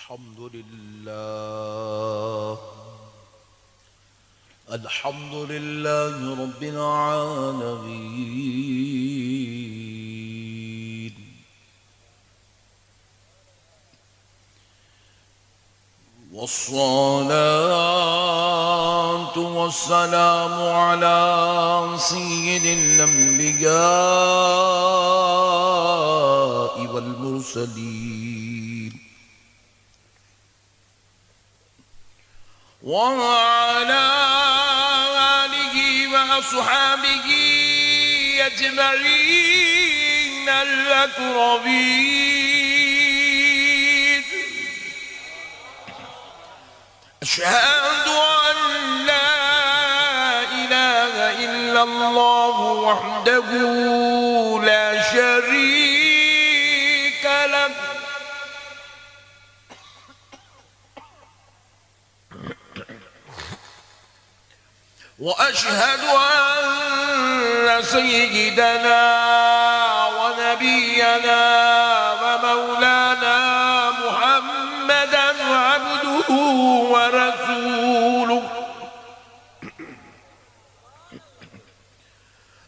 الحمد لله الحمد لله رب العالمين والصلاة والسلام على سيد الأنبياء والمرسلين وعلى آله وأصحابه أجمعين الأكرمين. أشهد أن لا إله إلا الله وحده لا شريك له وأشهد أن سيدنا ونبينا ومولانا محمدا عبده ورسوله.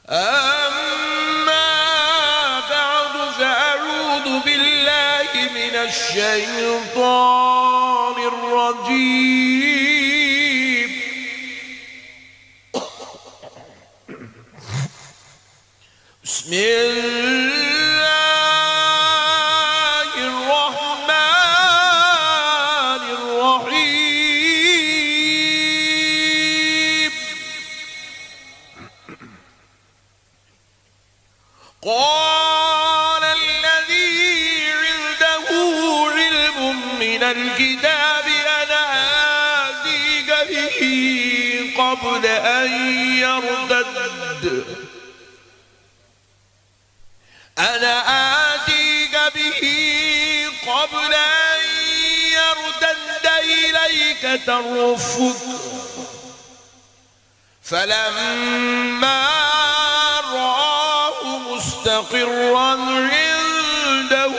أما بعد فأعوذ بالله من الشيطان الرجيم. بسم الله الرحمن الرحيم. قال الذي عنده علم من الكتاب أنا آتيك به قبل أن يرتد أنا آتيك به قبل أن يرتد إليك طرفك. فلما رآه مستقرا عنده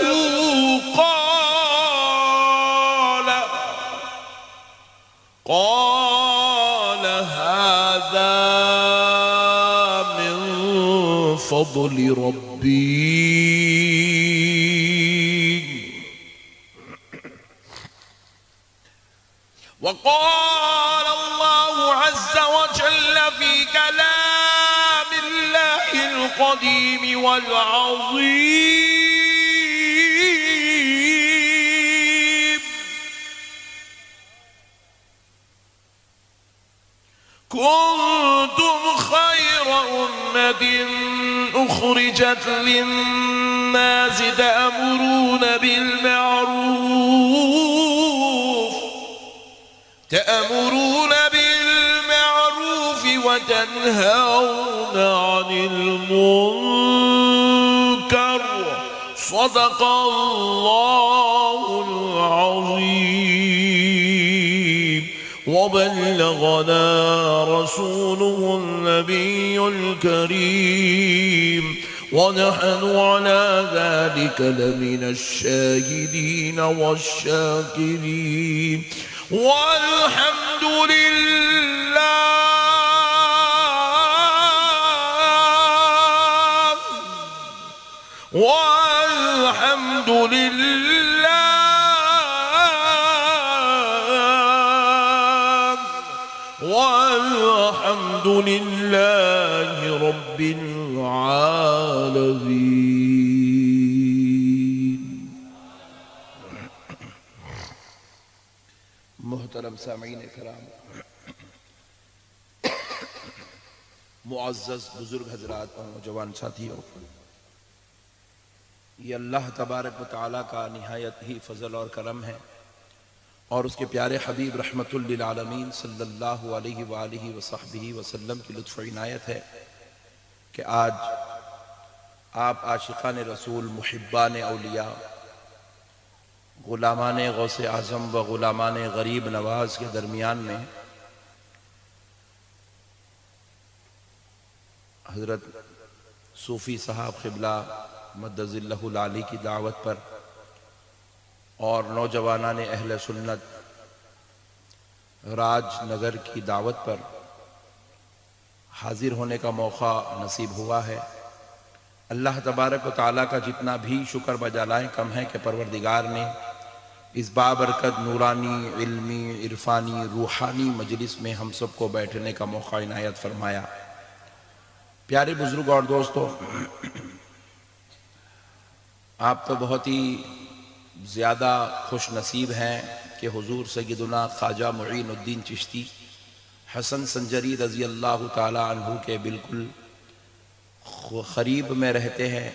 قال هذا من فضل ربي. وقال الله عز وجل في كلام الله القديم والعظيم: كنتم خير أمة أخرجت للناس تأمرون بالمعروف وتنهون عن المنكر. صدق الله العظيم. وبلغنا رسوله النبي الكريم ونحن على ذلك لمن الشاهدين والشاكرين والحمد لله رب العالمين. محترم سامعین کرام، معزز بزرگ حضرات اور نوجوان ساتھیوں، یہ اللہ تبارک و تعالیٰ کا نہایت ہی فضل اور کرم ہے اور اس کے پیارے حبیب رحمت للعالمین صلی اللہ علیہ وآلہ وصحبہ وسلم کی لطف و عنایت ہے کہ آج آپ عاشقان رسول، محبان اولیاء، غلامان غوث اعظم و غلامان غریب نواز کے درمیان میں حضرت صوفی صاحب قبلہ مدظ اللہ العالی کی دعوت پر اور نوجوانان اہل سنت راج نگر کی دعوت پر حاضر ہونے کا موقع نصیب ہوا ہے۔ اللہ تبارک و تعالیٰ کا جتنا بھی شکر بجا لائیں کم ہے کہ پروردگار نے اس بابرکت نورانی علمی عرفانی روحانی مجلس میں ہم سب کو بیٹھنے کا موقع عنایت فرمایا۔ پیارے بزرگ اور دوستو، آپ تو بہت ہی زیادہ خوش نصیب ہیں کہ حضور سیدنا خواجہ معین الدین چشتی حسن سنجری رضی اللہ تعالی عنہ کے بالکل قریب میں رہتے ہیں،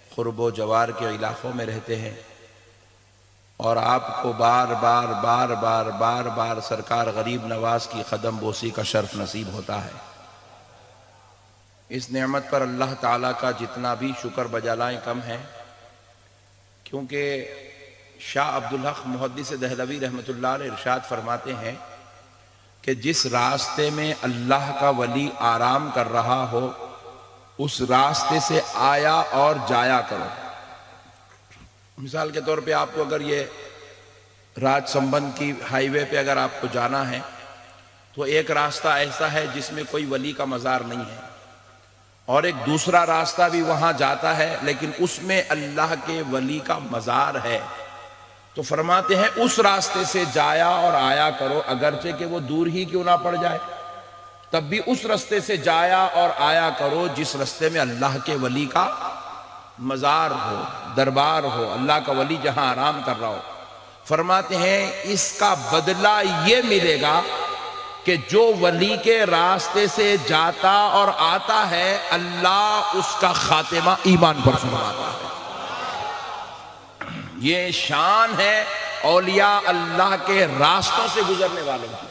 قرب و جوار کے علاقوں میں رہتے ہیں، اور آپ کو بار بار سرکار غریب نواز کی قدم بوسی کا شرف نصیب ہوتا ہے۔ اس نعمت پر اللہ تعالیٰ کا جتنا بھی شکر بجا لائیں کم ہے، کیونکہ شاہ عبدالحق محدث دہلوی رحمۃ اللہ علیہ ارشاد فرماتے ہیں کہ جس راستے میں اللہ کا ولی آرام کر رہا ہو اس راستے سے آیا اور جایا کرو۔ مثال کے طور پہ آپ کو اگر یہ راج سمبند کی ہائی وے پہ اگر آپ کو جانا ہے تو ایک راستہ ایسا ہے جس میں کوئی ولی کا مزار نہیں ہے، اور ایک دوسرا راستہ بھی وہاں جاتا ہے لیکن اس میں اللہ کے ولی کا مزار ہے۔ تو فرماتے ہیں اس راستے سے جایا اور آیا کرو، اگرچہ کہ وہ دور ہی کیوں نہ پڑ جائے، تب بھی اس راستے سے جایا اور آیا کرو جس راستے میں اللہ کے ولی کا مزار ہو، دربار ہو، اللہ کا ولی جہاں آرام کر رہا ہو۔ فرماتے ہیں اس کا بدلہ یہ ملے گا کہ جو ولی کے راستے سے جاتا اور آتا ہے اللہ اس کا خاتمہ ایمان پر فرماتا ہے۔ یہ شان ہے اولیاء اللہ کے راستوں سے گزرنے والوں کی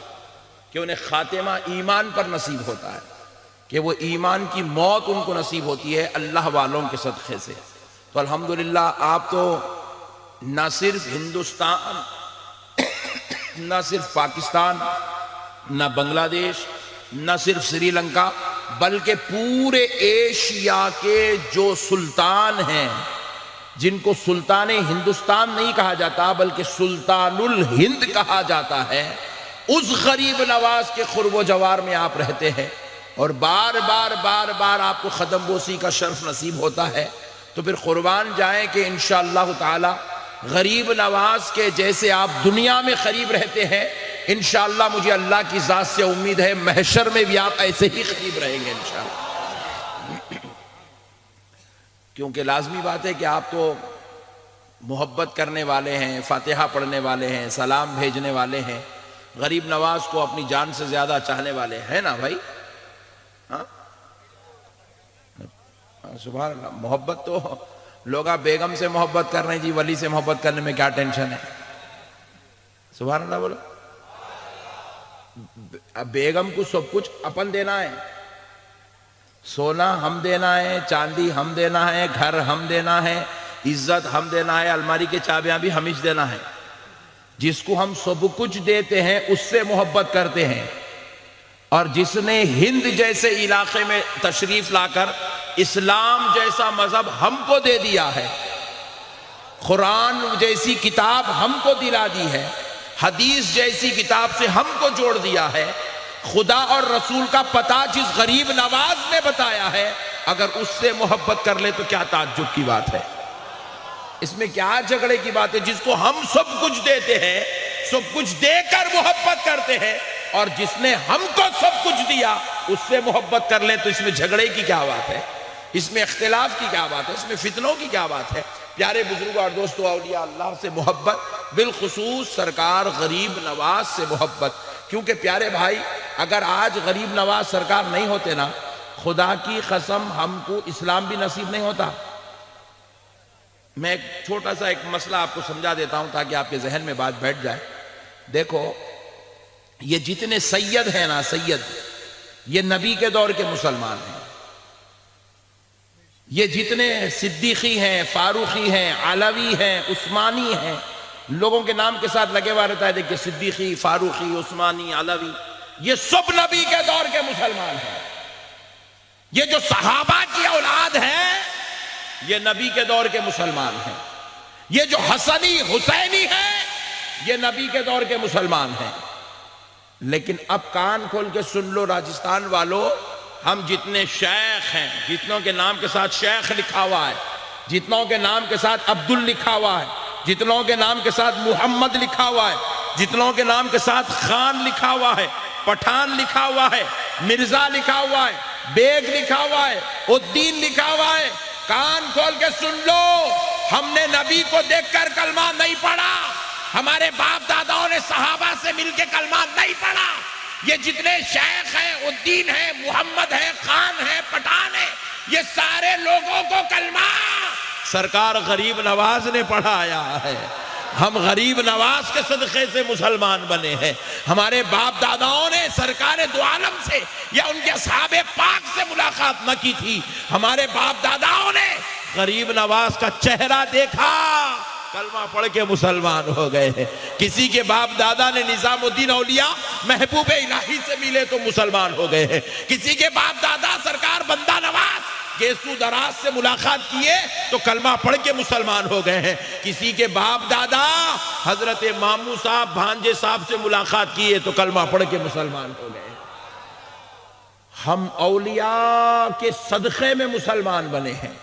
کہ انہیں خاتمہ ایمان پر نصیب ہوتا ہے، کہ وہ ایمان کی موت ان کو نصیب ہوتی ہے اللہ والوں کے صدقے سے۔ تو الحمدللہ آپ تو نہ صرف ہندوستان، نہ صرف پاکستان، نہ بنگلہ دیش، نہ صرف سری لنکا، بلکہ پورے ایشیا کے جو سلطان ہیں، جن کو سلطان ہندوستان نہیں کہا جاتا بلکہ سلطان الہند کہا جاتا ہے، اس غریب نواز کے قرب و جوار میں آپ رہتے ہیں اور بار بار آپ کو قدم بوسی کا شرف نصیب ہوتا ہے۔ تو پھر قربان جائیں کہ انشاءاللہ تعالی غریب نواز کے جیسے آپ دنیا میں قریب رہتے ہیں، انشاءاللہ مجھے اللہ کی ذات سے امید ہے محشر میں بھی آپ ایسے ہی قریب رہیں گے انشاءاللہ۔ کیونکہ لازمی بات ہے کہ آپ تو محبت کرنے والے ہیں، فاتحہ پڑھنے والے ہیں، سلام بھیجنے والے ہیں، غریب نواز کو اپنی جان سے زیادہ چاہنے والے ہیں نا بھائی؟ ہاں سبحان اللہ۔ محبت تو لوگ آپ بیگم سے محبت کر رہے ہیں جی، ولی سے محبت کرنے میں کیا ٹینشن ہے؟ سبحان اللہ بولو۔ بیگم کو سب کچھ اپن دینا ہے، سونا ہم دینا ہے، چاندی ہم دینا ہے، گھر ہم دینا ہے، عزت ہم دینا ہے، الماری کے چابیاں بھی ہم ہی دینا ہے۔ جس کو ہم سب کچھ دیتے ہیں اس سے محبت کرتے ہیں، اور جس نے ہند جیسے علاقے میں تشریف لا کر اسلام جیسا مذہب ہم کو دے دیا ہے، قرآن جیسی کتاب ہم کو دلا دی ہے، حدیث جیسی کتاب سے ہم کو جوڑ دیا ہے، خدا اور رسول کا پتہ جس غریب نواز نے بتایا ہے، اگر اس سے محبت کر لے تو کیا تعجب کی بات ہے؟ اس میں کیا جھگڑے کی بات ہے؟ جس کو ہم سب کچھ دیتے ہیں، سب کچھ دے کر محبت کرتے ہیں، اور جس نے ہم کو سب کچھ دیا اس سے محبت کر لیں تو اس میں جھگڑے کی کیا بات ہے؟ اس میں اختلاف کی کیا بات ہے؟ اس میں فتنوں کی کیا بات ہے؟ پیارے بزرگوں اور دوستو، اولیاء اللہ سے محبت، بالخصوص سرکار غریب نواز سے محبت، کیونکہ پیارے بھائی اگر آج غریب نواز سرکار نہیں ہوتے نا، خدا کی قسم ہم کو اسلام بھی نصیب نہیں ہوتا۔ میں ایک چھوٹا سا ایک مسئلہ آپ کو سمجھا دیتا ہوں تاکہ آپ کے ذہن میں بات بیٹھ جائے۔ دیکھو یہ جتنے سید ہیں نا، سید یہ نبی کے دور کے مسلمان ہیں، یہ جتنے صدیقی ہیں، فاروقی ہیں، علوی ہیں، عثمانی ہیں، لوگوں کے نام کے ساتھ لگے ہوا رہتا ہے، دیکھیں صدیقی، فاروقی، عثمانی، علوی، یہ سب نبی کے دور کے مسلمان ہیں۔ یہ جو صحابہ کی اولاد ہیں یہ نبی کے دور کے مسلمان ہیں۔ یہ جو حسنی حسینی ہے یہ نبی کے دور کے مسلمان ہیں. لیکن اب کان کھول کے سن لو راجستھان والو، ہم جتنے شیخ ہیں، جتنوں کے نام کے ساتھ شیخ لکھا ہوا ہے، جتنوں کے نام کے ساتھ عبدل لکھا ہوا ہے، جتنوں کے نام کے ساتھ محمد لکھا ہوا ہے، جتنوں کے نام کے ساتھ خان لکھا ہوا ہے، پٹھان لکھا ہوا ہے، مرزا لکھا ہوا ہے، بیگ لکھا ہوا ہے، الدین لکھا ہوا ہے، کان کھول کے سن لو، ہم نے نبی کو دیکھ کر کلمہ نہیں پڑھا، ہمارے باپ داداؤں نے صحابہ سے مل کے کلمہ نہیں پڑھا. یہ جتنے شیخ ہیں، الدین ہیں، محمد ہیں، خان ہیں، پٹھان ہیں، یہ سارے لوگوں کو کلمہ سرکار غریب نواز نے پڑھایا ہے. ہم غریب نواز کے صدقے سے مسلمان بنے ہیں. ہمارے باپ داداؤں نے سرکار دو عالم سے یا ان کے اصحاب پاک سے ملاقات نہ کی تھی. ہمارے باپ داداؤں نے غریب نواز کا چہرہ دیکھا، کلمہ پڑھ کے مسلمان ہو گئے ہیں. کسی کے باپ دادا نے نظام الدین اولیاء محبوب الہی سے ملے تو مسلمان ہو گئے ہیں. کسی کے باپ دادا سرکار بندہ نواز گیسو دراز سے ملاقات کیے تو کلمہ پڑھ کے مسلمان ہو گئے ہیں. کسی کے باپ دادا حضرت مامو صاحب بھانجے صاحب سے ملاقات کیے تو کلمہ پڑھ کے مسلمان ہو گئے. ہم اولیاء کے صدقے میں مسلمان بنے ہیں.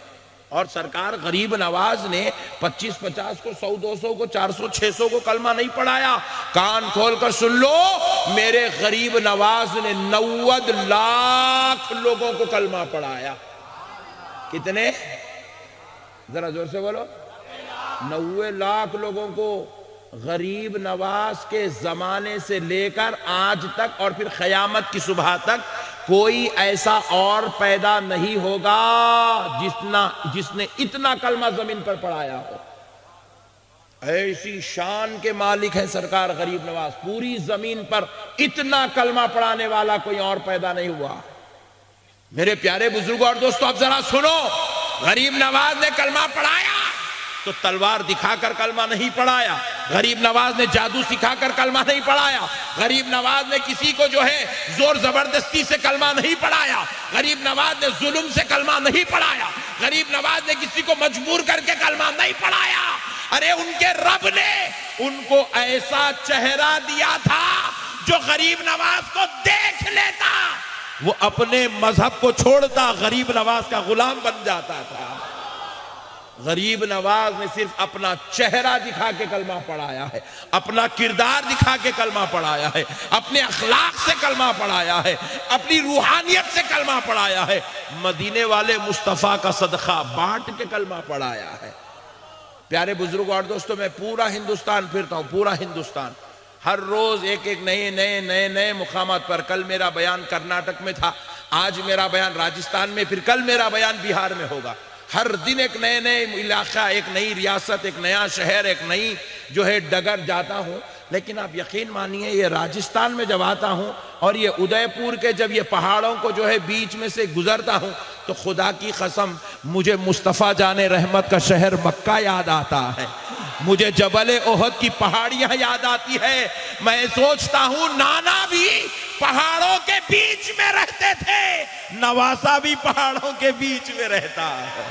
اور سرکار غریب نواز نے 25-50 کو 100-200 کو 400-600 کو کلمہ نہیں پڑھایا. کان کھول کر سن لو، میرے غریب نواز نے 90 لاکھ لوگوں کو کلمہ پڑھایا. کتنے؟ ذرا زور سے بولو. 90 لاکھ لوگوں کو. غریب نواز کے زمانے سے لے کر آج تک اور پھر قیامت کی صبح تک کوئی ایسا اور پیدا نہیں ہوگا جس نے اتنا کلمہ زمین پر پڑھایا ہو. ایسی شان کے مالک ہیں سرکار غریب نواز. پوری زمین پر اتنا کلمہ پڑھانے والا کوئی اور پیدا نہیں ہوا. میرے پیارے بزرگوں اور دوستو، اب ذرا سنو. غریب نواز نے کلمہ پڑھایا تو تلوار دکھا کر کلمہ نہیں پڑھایا. غریب نواز نے جادو سکھا کر کلمہ نہیں پڑھایا. غریب نواز نے کسی کو جو ہے زور زبردستی سے کلمہ نہیں پڑھایا. غریب نواز نے ظلم سے کلمہ نہیں پڑھایا. غریب نواز نے کسی کو مجبور کر کے کلمہ نہیں پڑھایا. ارے ان کے رب نے ان کو ایسا چہرہ دیا تھا جو غریب نواز کو دیکھ لیتا وہ اپنے مذہب کو چھوڑتا، غریب نواز کا غلام بن جاتا تھا. غریب نواز نے صرف اپنا چہرہ دکھا کے کلمہ پڑھایا ہے، اپنا کردار دکھا کے کلمہ پڑھایا ہے، اپنے اخلاق سے کلمہ پڑھایا ہے، اپنی روحانیت سے کلمہ پڑھایا ہے. مدینے والے مصطفیٰ کا صدقہ بانٹ کے کلمہ پڑھایا ہے. پیارے بزرگوں اور دوستوں، میں پورا ہندوستان پھرتا ہوں، پورا ہندوستان. ہر روز ایک نئے مقامات پر. کل میرا بیان کرناٹک میں تھا، آج میرا بیان راجستھان میں، پھر کل میرا بیان بہار میں ہوگا. ہر دن ایک نئے علاقہ، ایک نئی ریاست، ایک نیا شہر، ایک نئی جو ہے ڈگر جاتا ہوں. لیکن آپ یقین مانیے، یہ راجستھان میں جب آتا ہوں اور یہ ادے پور کے جب یہ پہاڑوں کو جو ہے بیچ میں سے گزرتا ہوں تو خدا کی قسم مجھے مصطفیٰ جان رحمت کا شہر مکہ یاد آتا ہے. مجھے جبل احد کی پہاڑیاں یاد آتی ہے. میں سوچتا ہوں نانا بھی پہاڑوں کے بیچ میں رہتے تھے، نواسا بھی پہاڑوں کے بیچ میں رہتا ہے.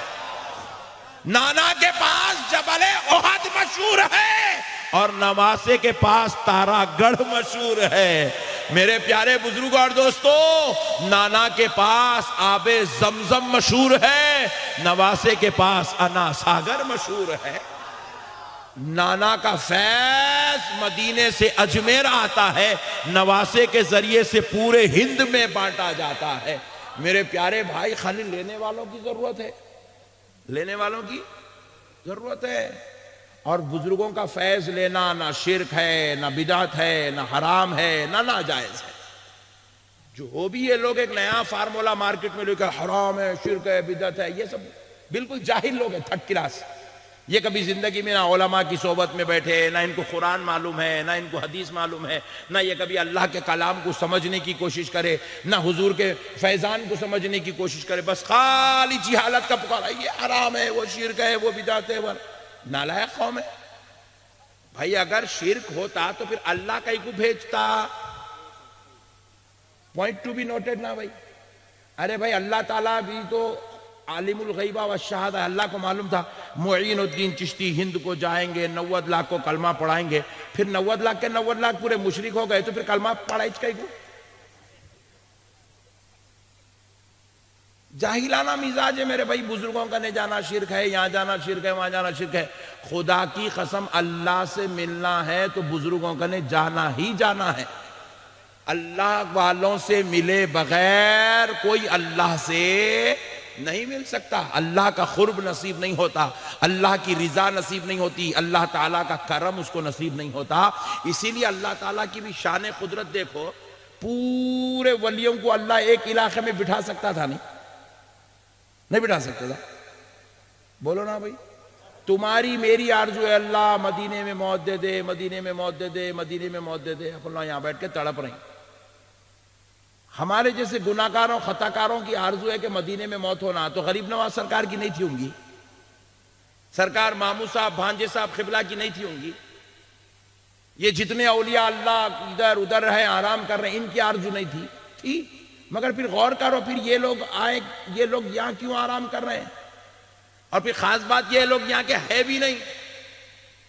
نانا کے پاس جبل احد مشہور ہے اور نواسے کے پاس تارا گڑھ مشہور ہے. میرے پیارے بزرگوں اور دوستو، نانا کے پاس آب زمزم مشہور ہے، نواسے کے پاس انا ساگر مشہور ہے. نانا کا فیض مدینے سے اجمیر آتا ہے، نواسے کے ذریعے سے پورے ہند میں بانٹا جاتا ہے. میرے پیارے بھائی، خالی لینے والوں کی ضرورت ہے، لینے والوں کی ضرورت ہے. اور بزرگوں کا فیض لینا نہ شرک ہے، نہ بدعت ہے، نہ حرام ہے، نہ ناجائز ہے. جو بھی یہ لوگ ایک نیا فارمولا مارکیٹ میں لے کر حرام ہے، شرک ہے، بدعت ہے، یہ سب بالکل جاہل لوگ ہیں، تھرڈ کلاس. یہ کبھی زندگی میں نہ علماء کی صحبت میں بیٹھے، نہ ان کو قرآن معلوم ہے، نہ ان کو حدیث معلوم ہے، نہ یہ کبھی اللہ کے کلام کو سمجھنے کی کوشش کرے، نہ حضور کے فیضان کو سمجھنے کی کوشش کرے. بس خالی جہالت کا پکارا، یہ حرام ہے، وہ شرک ہے، وہ بدعت ہے. نالائق قوم ہے. بھائی اگر شرک ہوتا تو پھر اللہ کہیں کو بھیجتا؟ پوائنٹ ٹو بی نوٹڈ نا بھائی. ارے بھائی اللہ تعالیٰ بھی تو عالم الغیبہ والشہادہ، اللہ کو معلوم تھا معین الدین چشتی ہند کو جائیں گے، 90 لاکھ کو کلمہ پڑھائیں گے، پھر 90 لاکھ کے 90 لاکھ پورے مشرک ہو گئے تو پھر کلمہ پڑھائی چکے گو؟ جاہلانہ مزاج ہے میرے بھائی، بزرگوں کا نہیں جانا شرک ہے، یہاں جانا شرک ہے، وہاں جانا شرک ہے۔ خدا کی قسم اللہ سے ملنا ہے تو بزرگوں کا نہیں جانا ہی جانا ہے۔ اللہ والوں سے ملے بغیر کوئی اللہ سے نہیں مل سکتا، اللہ کا قرب نصیب نہیں ہوتا، اللہ کی رضا نصیب نہیں ہوتی، اللہ تعالیٰ کا کرم اس کو نصیب نہیں ہوتا۔ اسی لیے اللہ تعالیٰ کی بھی شان قدرت دیکھو، پورے ولیوں کو اللہ ایک علاقے میں بٹھا سکتا تھا نہیں بٹھا سکتا تھا؟ بولو نا بھائی، تمہاری میری آرزو ہے اللہ مدینے میں موت دے دے، مدینے میں موت دے دے، مدینے میں موت دے دے، اپنا یہاں بیٹھ کے تڑپ رہے ہیں۔ ہمارے جیسے گناہکاروں خطاکاروں کی آرزو ہے کہ مدینے میں موت ہونا، تو غریب نواز سرکار کی نہیں تھی ہوں گی، سرکار مامو صاحب بھانجے صاحب قبلہ کی نہیں تھی ہوں گی، یہ جتنے اولیاء اللہ ادھر ادھر ہیں آرام کر رہے ہیں ان کی آرزو نہیں تھی۔ مگر پھر غور کرو، پھر یہ لوگ آئے، یہ لوگ یہاں کیوں آرام کر رہے ہیں؟ اور پھر خاص بات یہ لوگ یہاں کے ہے بھی نہیں،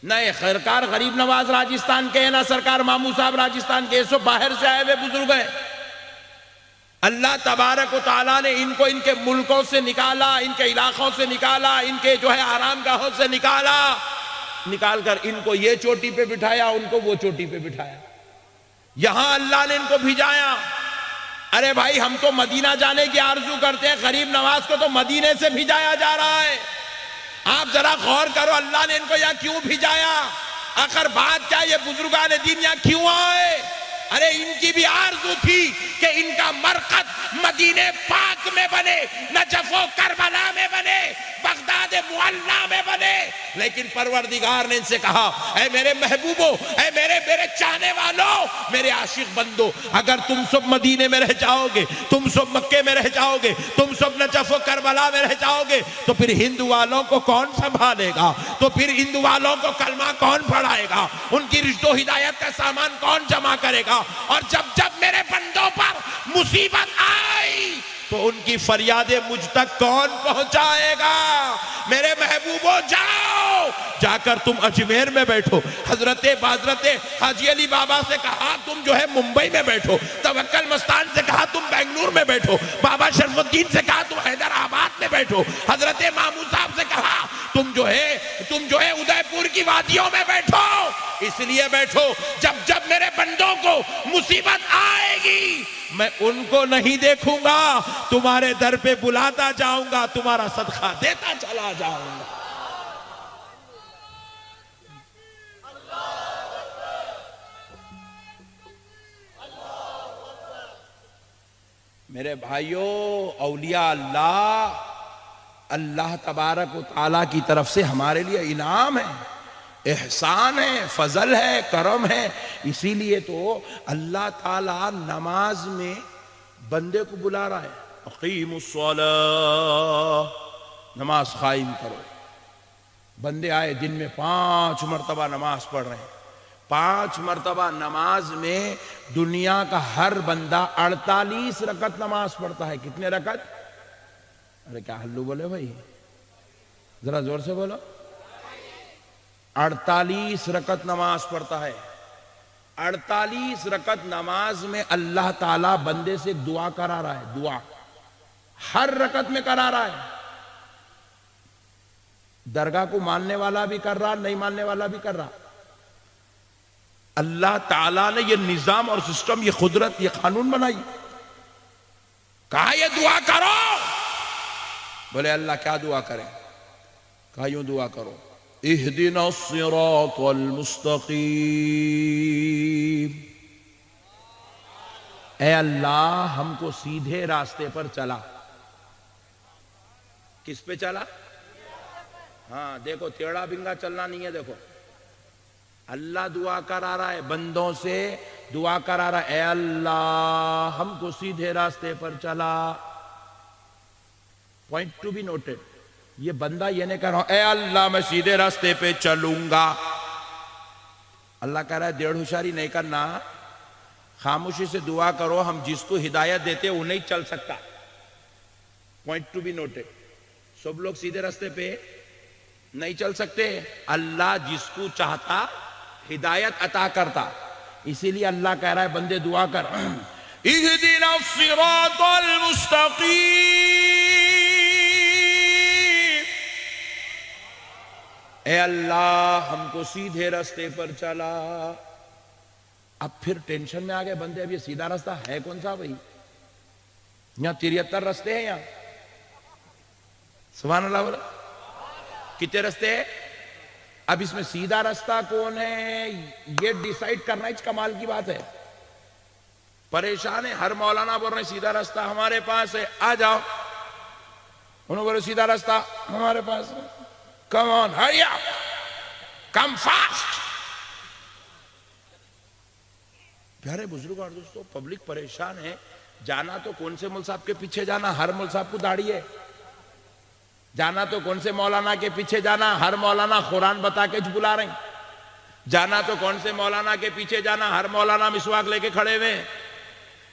نہ سرکار غریب نواز راجستھان کے ہیں، نہ سرکار مامو صاحب راجستھان کے، سب باہر سے آئے ہوئے بزرگ ہیں۔ اللہ تبارک و تعالیٰ نے ان کو ان کے ملکوں سے نکالا، ان کے علاقوں سے نکالا، ان کے آرام گاہوں سے نکال کر ان کو یہ چوٹی پہ بٹھایا، ان کو وہ چوٹی پہ بٹھایا، یہاں اللہ نے ان کو بھیجایا۔ ارے بھائی ہم تو مدینہ جانے کی آرزو کرتے ہیں، غریب نواز کو تو مدینے سے بھیجایا جا رہا ہے۔ آپ ذرا غور کرو اللہ نے ان کو یہاں کیوں بھیجایا، آخر بات کیا، یہ بزرگان دین یہاں کیوں آئے؟ ارے ان کی بھی آرزو تھی کہ ان کا مرقد مدینے پاک میں بنے، نجف و کربلا میں بنے، بغداد معلی میں بنے، لیکن پروردگار نے ان سے کہا اے میرے محبوبوں، اے میرے چاہنے والوں، میرے عاشق بندو، اگر تم سب مدینے میں رہ جاؤ گے، تم سب مکے میں رہ جاؤ گے، تم سب نجف و کربلا میں رہ جاؤ گے، تو پھر ہندو والوں کو کون سنبھالے گا؟ تو پھر ہندو والوں کو کلمہ کون پڑھائے گا؟ ان کی رشد و ہدایت کا سامان کون جمع کرے گا؟ اور جب میرے بندوں پر مصیبت آئی تو ان کی فریادیں مجھ تک کون پہنچائے گا؟ میرے محبوبوں جاؤ، جا کر تم اجمیر میں بیٹھو، حضرت حاجی علی بابا سے کہا تم ممبئی میں بیٹھو، توکل مستان سے کہا تم بنگلور میں بیٹھو، بابا شرف الدین سے کہا تم حیدرآباد میں بیٹھو، حضرت مامو صاحب سے کہا تم ادے پور کی وادیوں میں بیٹھو۔ اس لیے بیٹھو جب میرے بندوں کو مصیبت آئے گی میں ان کو نہیں دیکھوں گا، تمہارے در پہ بلاتا جاؤں گا، تمہارا صدقہ دیتا چلا جاؤں گا۔ میرے بھائیوں، اولیاء اللہ تبارک و تعالیٰ کی طرف سے ہمارے لیے انعام ہے، احسان ہے، فضل ہے، کرم ہے۔ اسی لیے تو اللہ تعالیٰ نماز میں بندے کو بلا رہا ہے، اقیموا الصلاۃ، نماز قائم کرو۔ بندے آئے دن میں 5 مرتبہ نماز پڑھ رہے ہیں، 5 مرتبہ نماز میں دنیا کا ہر بندہ 48 رکعت نماز پڑھتا ہے۔ کتنے رکعت؟ ارے کیا ہلو بولے بھائی، ذرا زور سے بولو۔ 48 رکعت نماز پڑھتا ہے۔ 48 رکعت نماز میں اللہ تعالیٰ بندے سے دعا کرا رہا ہے، دعا ہر رکعت میں کرا رہا ہے۔ درگاہ کو ماننے والا بھی کر رہا، نہیں ماننے والا بھی کر رہا۔ اللہ تعالیٰ نے یہ نظام اور سسٹم، یہ قدرت، یہ قانون بنائی، کہا یہ دعا کرو۔ بولے اللہ کیا دعا کریں؟ کہا یوں دعا کرو، اہدنا الصراط المستقیم، اے اللہ ہم کو سیدھے راستے پر چلا۔ کس پہ چلا؟ ہاں دیکھو، ٹیڑھا بنگا چلنا نہیں ہے۔ دیکھو اللہ دعا کرا رہا ہے، بندوں سے دعا کرا رہا ہے، اے اللہ ہم کو سیدھے راستے پر چلا۔ پوائنٹ ٹو بی نوٹڈ، یہ بندہ یہ نہیں کہہ رہا اے اللہ میں سیدھے راستے پہ چلوں گا۔ اللہ کہہ رہا ہے دیڑھ ہوشیاری نہیں کرنا، خاموشی سے دعا کرو، ہم جس کو ہدایت دیتے وہ نہیں چل سکتا۔ Point to be noted. سب لوگ سیدھے راستے پہ نہیں چل سکتے. اللہ جس کو چاہتا ہدایت عطا کرتا. اسی لیے اللہ کہہ رہا ہے بندے دعا کر اہدنا الصراط المستقیم. اے اللہ ہم کو سیدھے راستے پر چلا. اب پھر ٹینشن میں آ گئے بندے. اب یہ سیدھا راستہ ہے کون سا بھائی؟ یہاں 73 راستے ہیں. یہاں سبحان اللہ بولا. کتنے راستے ہیں؟ اب اس میں سیدھا راستہ کون ہے یہ ڈیسائیڈ کرنا ایک کمال کی بات ہے. پریشان ہے. ہر مولانا بول رہے ہیں سیدھا راستہ ہمارے پاس ہے, آ جاؤ. انہوں بولے سیدھا راستہ ہمارے پاس ہے. کم آن, ہری اپ, کم فاسٹ. پیارے بزرگ اور دوستو, پبلک پریشان ہے. جانا تو کون سے مول صاحب کے پیچھے جانا؟ ہر مول صاحب کو داڑھی ہے. جانا تو کون سے مولانا کے پیچھے جانا؟ ہر مولانا قرآن بتا کے بلا رہے ہیں. جانا تو کون سے مولانا کے پیچھے جانا؟ ہر مولانا مسواک لے کے کھڑے ہوئے.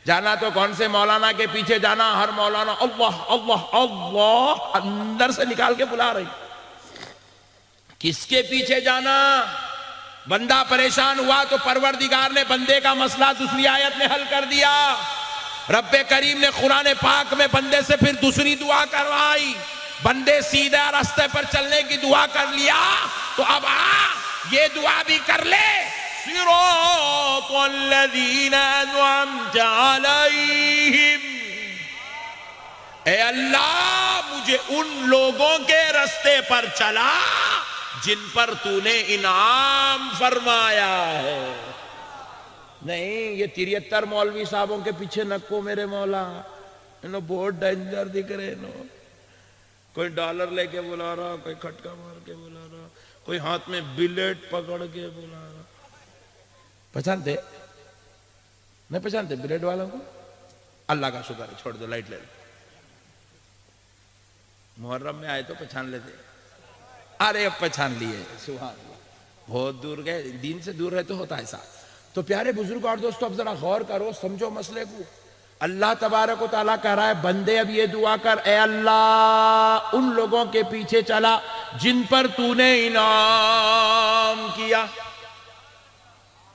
جانا تو کون سے مولانا کے پیچھے جانا؟ ہر مولانا اللہ اللہ اللہ اندر سے نکال کے بلا رہے. کس کے پیچھے جانا؟ بندہ پریشان ہوا تو پروردگار نے بندے کا مسئلہ دوسری آیت میں حل کر دیا. رب کریم نے قرآن پاک میں بندے سے پھر دوسری دعا کروائی. بندے سیدھا راستے پر چلنے کی دعا کر لیا تو اب یہ دعا بھی کر لے. صراط الذین انعمت علیہم. اے اللہ مجھے ان لوگوں کے راستے پر چلا جن پر تو نے انعام فرمایا ہے. نہیں یہ 73 مولوی صاحبوں کے پیچھے نکو میرے مولا. انہوں بہت ڈینجر دکھ رہے. انہوں کوئی ڈالر لے کے بلا رہا, کوئی کھٹکا مار کے بلا رہا, کوئی ہاتھ میں بلیٹ پکڑ کے بلا رہا. پہچانتے نہیں پہچانتے بلیٹ والوں کو؟ اللہ کا شکر ہے, چھوڑ دو, لائٹ لے لو. محرم میں آئے تو پہچان لیتے. ارے اب پہچان لیے, سبحان اللہ. بہت دور گئے, دین سے دور رہتے ہوتا ایسا. تو پیارے بزرگ اور دوستو اب ذرا غور کرو, سمجھو مسئلے کو. اللہ تبارک و تعالیٰ کہہ رہا ہے بندے اب یہ دعا کر, اے اللہ ان لوگوں کے پیچھے چلا جن پر تو نے انعام کیا.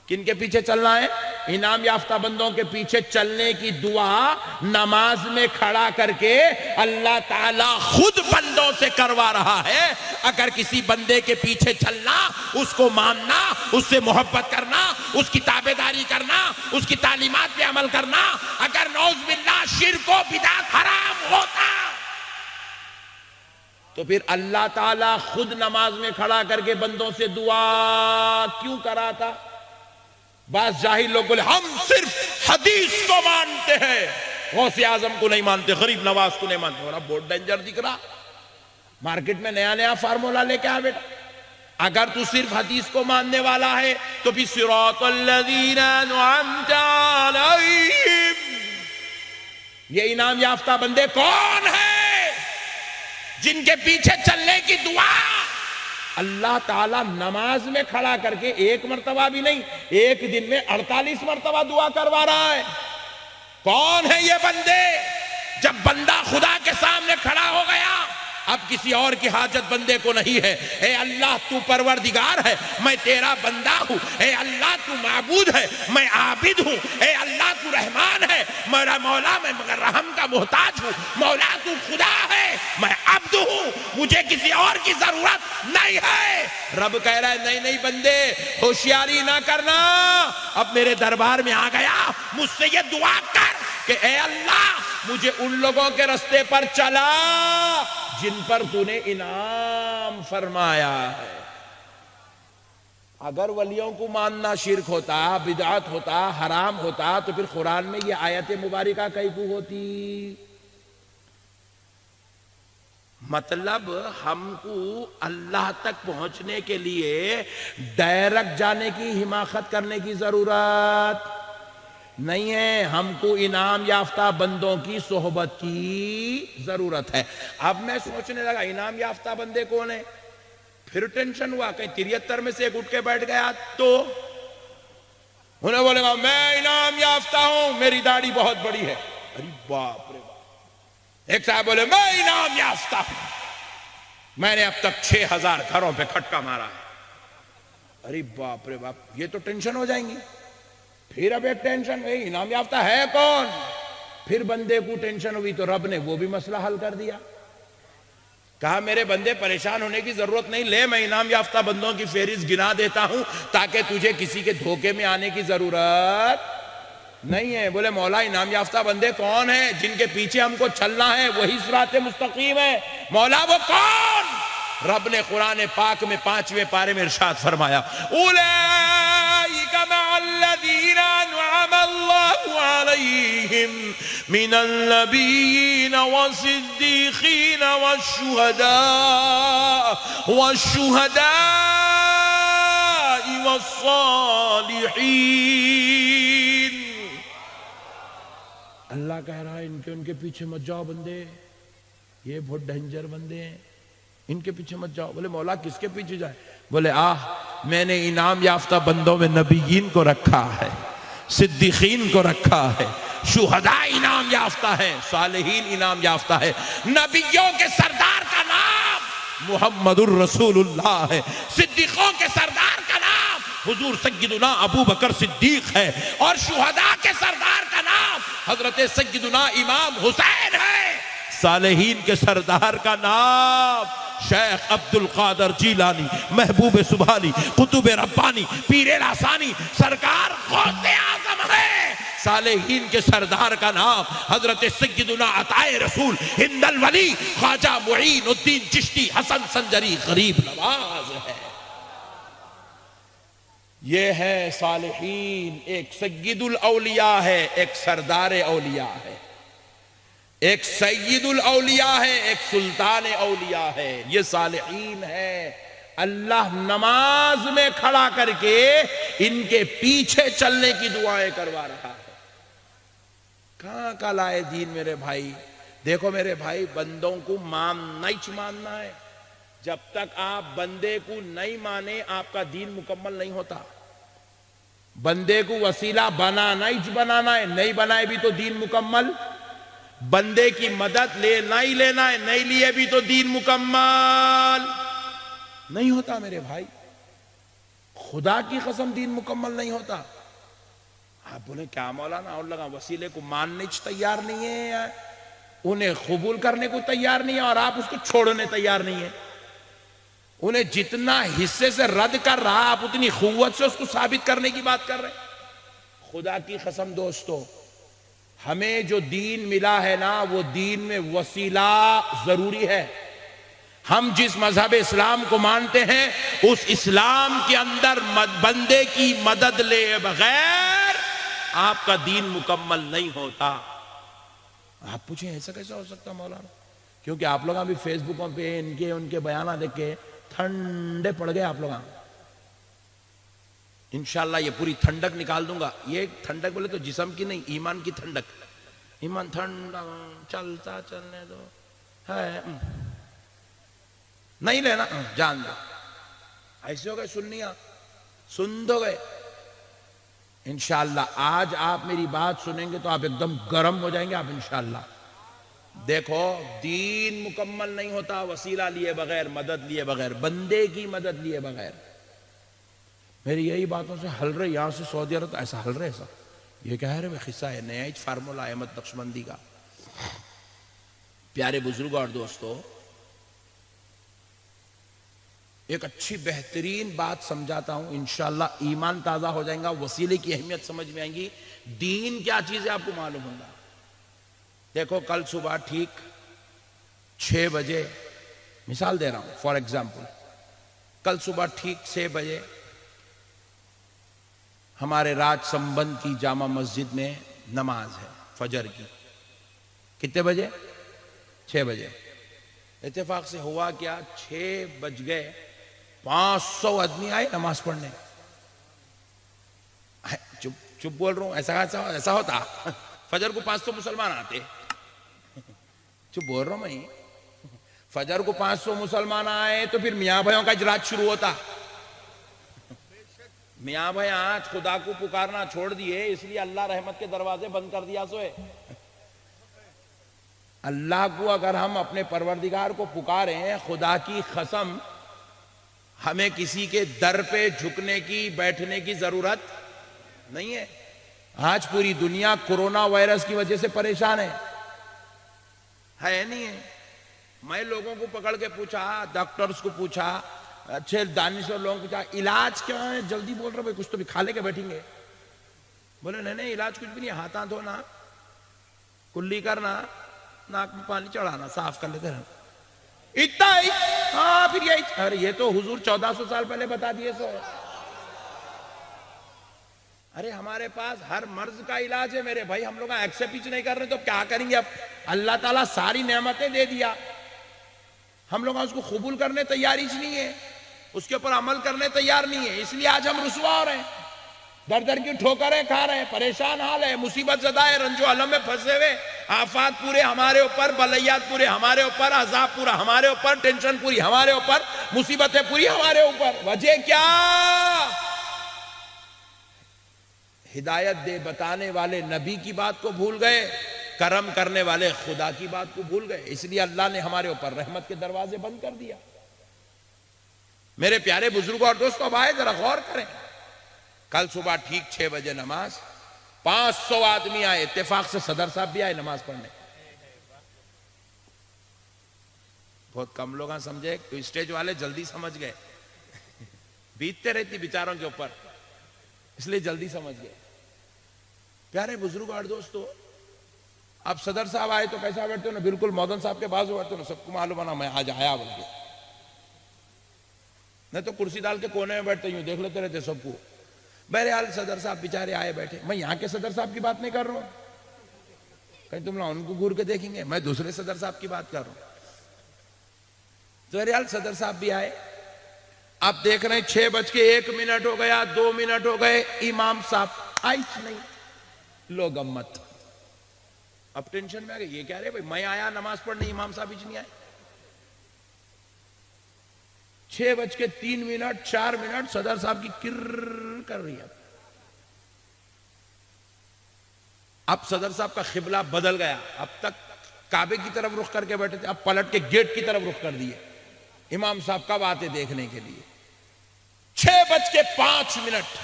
کن کے پیچھے چلنا ہے؟ انعام یافتہ بندوں کے پیچھے چلنے کی دعا نماز میں کھڑا کر کے اللہ تعالیٰ خود بندوں سے کروا رہا ہے. اگر کسی بندے کے پیچھے چلنا, اس کو ماننا, اس سے محبت کرنا, اس کی تابعداری کرنا, اس کی تعلیمات پہ عمل کرنا, اگر نعوذ باللہ شرک و بدعت حرام ہوتا تو پھر اللہ تعالیٰ خود نماز میں کھڑا کر کے بندوں سے دعا کیوں کراتا؟ بعض جاہل لوگ بولے ہم صرف حدیث کو مانتے ہیں, غوث اعظم کو نہیں مانتے, غریب نواز کو نہیں مانتے. اور اب بہت ڈینجر دکھ رہا. مارکیٹ میں نیا نیا فارمولا لے کے آ بیٹا. اگر تو صرف حدیث کو ماننے والا ہے تو بھی صراط الذین انعمت علیہم. یہ انعام یافتہ بندے کون ہیں جن کے پیچھے چلنے کی دعا اللہ تعالیٰ نماز میں کھڑا کر کے ایک مرتبہ بھی نہیں, ایک دن میں 48 مرتبہ دعا کروا رہا ہے. کون ہے یہ بندے؟ جب بندہ خدا کے سامنے کھڑا ہو گیا اب کسی اور کی حاجت بندے کو نہیں ہے. اے اللہ تو پروردگار ہے, میں تیرا بندہ ہوں. اے اللہ تو معبود ہے, میں عابد ہوں. اے اللہ تو رحمان ہے, میرا مولا میں مگر رحم کا محتاج ہوں. مولا تو خدا ہے, میں عبد ہوں, مجھے کسی اور کی ضرورت نہیں ہے. رب کہہ رہا ہے نہیں نہیں بندے ہوشیاری نہ کرنا, اب میرے دربار میں آ گیا, مجھ سے یہ دعا کر کہ اے اللہ مجھے ان لوگوں کے راستے پر چلا جن پر تو نے انعام فرمایا ہے. اگر ولیوں کو ماننا شرک ہوتا, بدعت ہوتا, حرام ہوتا تو پھر قرآن میں یہ آیت مبارکہ کئی کو ہوتی. مطلب ہم کو اللہ تک پہنچنے کے لیے ڈائریکٹ جانے کی حماقت کرنے کی ضرورت نہیں ہے, ہم کو انعام یافتہ بندوں کی صحبت کی ضرورت ہے. اب میں سوچنے لگا انعام یافتہ بندے کون ہیں؟ پھر ٹینشن ہوا, کہیں 73 میں سے ایک اٹھ کے بیٹھ گیا تو انہیں بولے گا میں انعام یافتہ ہوں, میری داڑھی بہت بڑی ہے. ارے باپ رے باپ. ایک صاحب بولے میں انعام یافتہ ہوں, میں نے اب تک 6000 گھروں پہ کھٹکا مارا ہے. ارے باپ رے باپ, یہ تو ٹینشن ہو جائیں گی. پھر اب ایک ٹینشن, انعام یافتہ ہے کون؟ پھر بندے کو ٹینشن ہوئی تو رب نے وہ بھی مسئلہ حل کر دیا. کہا میرے بندے پریشان ہونے کی ضرورت نہیں, لے میں انعام یافتہ بندوں کی فہرست گنا دیتا ہوں تاکہ تجھے کسی کے دھوکے میں آنے کی ضرورت نہیں ہے. بولے مولا انعام یافتہ بندے کون ہیں جن کے پیچھے ہم کو چلنا ہے؟ وہی صراط مستقیم ہے. مولا وہ کون؟ رب نے قرآن پاک میں 5ویں پارے میں ارشاد فرمایا, اولئک مع الذین انعم اللہ علیہم من النبیین والصدیقین والشہداء والصالحین. اللہ کہہ رہا ہے ان کے پیچھے مت جاؤ بندے, یہ بہت ڈینجر بندے ہیں, ان کے پیچھے مت جاؤ. بولے مولا کس کے پیچھے جائے؟ بولے میں نے انعام یافتہ بندوں میں نبیین کو رکھا ہے, صدیقین کو رکھا ہے, شہداء انعام یافتہ ہے, صالحین انعام یافتہ ہے. نبیوں کے سردار کا نام محمد الرسول اللہ ہے, صدیقوں کے سردار کا نام حضور سیدنا ابو بکر صدیق ہے, اور شہداء کے سردار کا نام حضرت سیدنا امام حسین ہے. صالحین کے سردار کا نام شیخ عبد القادر جیلانی, محبوب سبحانی, قطب ربانی, پیر لاسانی, سرکار غوث اعظم ہے. صالحین کے سردار کا نام حضرت سیدنا عطائے رسول, ہند الولی, خواجہ معین الدین چشتی, حسن سنجری غریب نواز ہے. یہ ہے صالحین. ایک سید الاولیاء ہے, ایک سردار اولیاء ہے, ایک سید الاولیاء ہے, ایک سلطان اولیاء ہے. یہ صالحین ہے. اللہ نماز میں کھڑا کر کے ان کے پیچھے چلنے کی دعائیں کروا رہا ہے. کہاں کا لائے دین میرے بھائی. دیکھو میرے بھائی, بندوں کو ماننا ہے. جب تک آپ بندے کو نہیں مانے آپ کا دین مکمل نہیں ہوتا. بندے کو وسیلہ بنانا ہے, نہیں بنائے بھی تو دین مکمل. بندے کی مدد لینا ہے, نہیں لیے بھی تو دین مکمل نہیں ہوتا میرے بھائی. خدا کی قسم دین مکمل نہیں ہوتا. آپ بولیں کیا مولانا, اور لگا وسیلے کو ماننے تیار نہیں ہے, انہیں قبول کرنے کو تیار نہیں ہے, اور آپ اس کو چھوڑنے تیار نہیں ہے. انہیں جتنا حصے سے رد کر رہا آپ اتنی قوت سے اس کو ثابت کرنے کی بات کر رہے. خدا کی قسم دوستو, ہمیں جو دین ملا ہے نا, وہ دین میں وسیلہ ضروری ہے. ہم جس مذہب اسلام کو مانتے ہیں اس اسلام کے اندر بندے کی مدد لے بغیر آپ کا دین مکمل نہیں ہوتا. آپ پوچھیں ایسا کیسا ہو سکتا مولانا؟ کیونکہ آپ لوگ ابھی فیس بکوں پہ ان کے بیانات دیکھ کے ٹھنڈے پڑ گئے آپ لوگ. انشاءاللہ یہ پوری ٹھنڈک نکال دوں گا. یہ ٹھنڈک بولے تو جسم کی نہیں, ایمان کی ٹھنڈک. ایمان ٹھنڈا چلتا چلنے دو ہے, نہیں لینا جان دو. ایسے ہو گئے سننیا, سن دو گئے. انشاءاللہ آج آپ میری بات سنیں گے تو آپ ایک دم گرم ہو جائیں گے آپ انشاءاللہ. دیکھو دین مکمل نہیں ہوتا وسیلہ لیے بغیر, مدد لیے بغیر, بندے کی مدد لیے بغیر. میری یہی باتوں سے ہل رہے, یہاں سے سعودی عرب ایسا ہل رہے. ایسا یہ کہہ رہے قصہ ہے نیا فارمولا احمد نقشبندی کا. پیارے بزرگ اور دوستو, ایک اچھی بہترین بات سمجھاتا ہوں, انشاءاللہ ایمان تازہ ہو جائیں گا, وسیلے کی اہمیت سمجھ میں آئیں گی, دین کیا چیز ہے آپ کو معلوم ہوگا. دیکھو کل صبح ٹھیک 6 بجے, مثال دے رہا ہوں فار ایگزامپل, کل صبح ٹھیک 6 بجے ہمارے راج سمبند کی جامع مسجد میں نماز ہے فجر کی. کتنے بجے؟ 6 بجے. اتفاق سے ہوا کیا, 6 بج گئے, 500 آدمی آئے نماز پڑھنے. چپ بول رہا ہوں, ایسا ہوتا فجر کو 500 مسلمان آتے. چپ بول رہا ہوں میں, فجر کو 500 مسلمان آئے تو پھر میاں بھائیوں کا اجلاس شروع ہوتا. میاں بھائی آج خدا کو پکارنا چھوڑ دیے, اس لیے اللہ رحمت کے دروازے بند کر دیا. سوئے اللہ کو اگر ہم اپنے پروردگار کو پکارے ہیں، خدا کی قسم ہمیں کسی کے در پہ جھکنے کی بیٹھنے کی ضرورت نہیں ہے۔ آج پوری دنیا کورونا وائرس کی وجہ سے پریشان ہے نہیں ہے؟ میں لوگوں کو پکڑ کے پوچھا، ڈاکٹرز کو پوچھا، اچھے دانشور لوگوں کو پوچھا، علاج کیا ہے؟ جلدی بول رہے بھائی، کچھ تو بھی کھا لے کے بیٹھیں گے۔ بولے نہیں علاج کچھ بھی نہیں، ہاتھ دھونا، کلی کرنا، ناک میں پانی چڑھانا، صاف کر لیتے رہنا، اتنا ہی۔ ہاں پھر یہی، ارے یہ تو حضور 1400 سال پہلے بتا دیے سو۔ ارے ہمارے پاس ہر مرض کا علاج ہے میرے بھائی، ہم لوگ ایکسپٹ ہی نہیں کر رہے تو کیا کریں گے؟ اب اللہ تعالیٰ ساری نعمتیں دے دیا، ہم لوگ اس کو قبول کرنے تیاری نہیں ہے، اس کے اوپر عمل کرنے تیار نہیں ہے، اس لیے آج ہم رسوا ہو رہے ہیں، در در کی ٹھوکریں کھا رہے ہیں، پریشان حال ہے، مصیبت زدہ ہے، رنج و علم میں پھنسے ہوئے، آفات پورے ہمارے اوپر، بلیات پورے ہمارے اوپر، عذاب پورا ہمارے اوپر، ٹینشن پوری ہمارے اوپر، مصیبتیں پوری ہمارے اوپر۔ وجہ کیا؟ ہدایت دے بتانے والے نبی کی بات کو بھول گئے، کرم کرنے والے خدا کی بات کو بھول گئے، اس لیے اللہ نے ہمارے اوپر رحمت کے دروازے بند کر دیا۔ میرے پیارے بزرگوں اور دوستوں، اب آئے ذرا غور کریں، کل صبح ٹھیک 6 بجے نماز، 500 آدمی آئے، اتفاق سے صدر صاحب بھی آئے نماز پڑھنے۔ بہت کم لوگ سمجھے، تو اسٹیج والے جلدی سمجھ گئے، بیتتے رہتی بیچاروں کے اوپر، اس لیے جلدی سمجھ گئے۔ پیارے بزرگوں اور دوستو، اب صدر صاحب آئے تو کیسا بیٹھتے ہو نا؟ بالکل مودن صاحب کے بازو بیٹھتے ہو نا، سب کو معلوم ہے نا میں آج آیا بول کے، نہیں تو کرسی ڈال کے کونے میں بیٹھتے ہوں، دیکھ لیتے رہتے سب کو۔ بہرحال صدر صاحب بیچارے آئے بیٹھے، میں یہاں کے صدر صاحب کی بات نہیں کر رہا ہوں، کہیں تم لوگ ان کو گور کے دیکھیں گے، میں دوسرے صدر صاحب کی بات کر رہا ہوں۔ تو بہرحال صدر صاحب بھی آئے، آپ دیکھ رہے ہیں 6:01 ہو گیا، 2 منٹ ہو گئے، امام صاحب آئے نہیں، لوگ امت اب ٹینشن میں آ گئے، یہ کہہ رہے بھائی میں آیا نماز پڑھنے، امام صاحب ہی نہیں آئے۔ 6:03 4 منٹ صدر صاحب کی کر کر رہی ہے۔ اب صدر صاحب کا قبلہ بدل گیا، اب تک کعبے کی طرف رخ کر کے بیٹھے تھے، اب پلٹ کے گیٹ کی طرف رخ کر دیے، امام صاحب کب آتے دیکھنے کے لیے۔ 6:05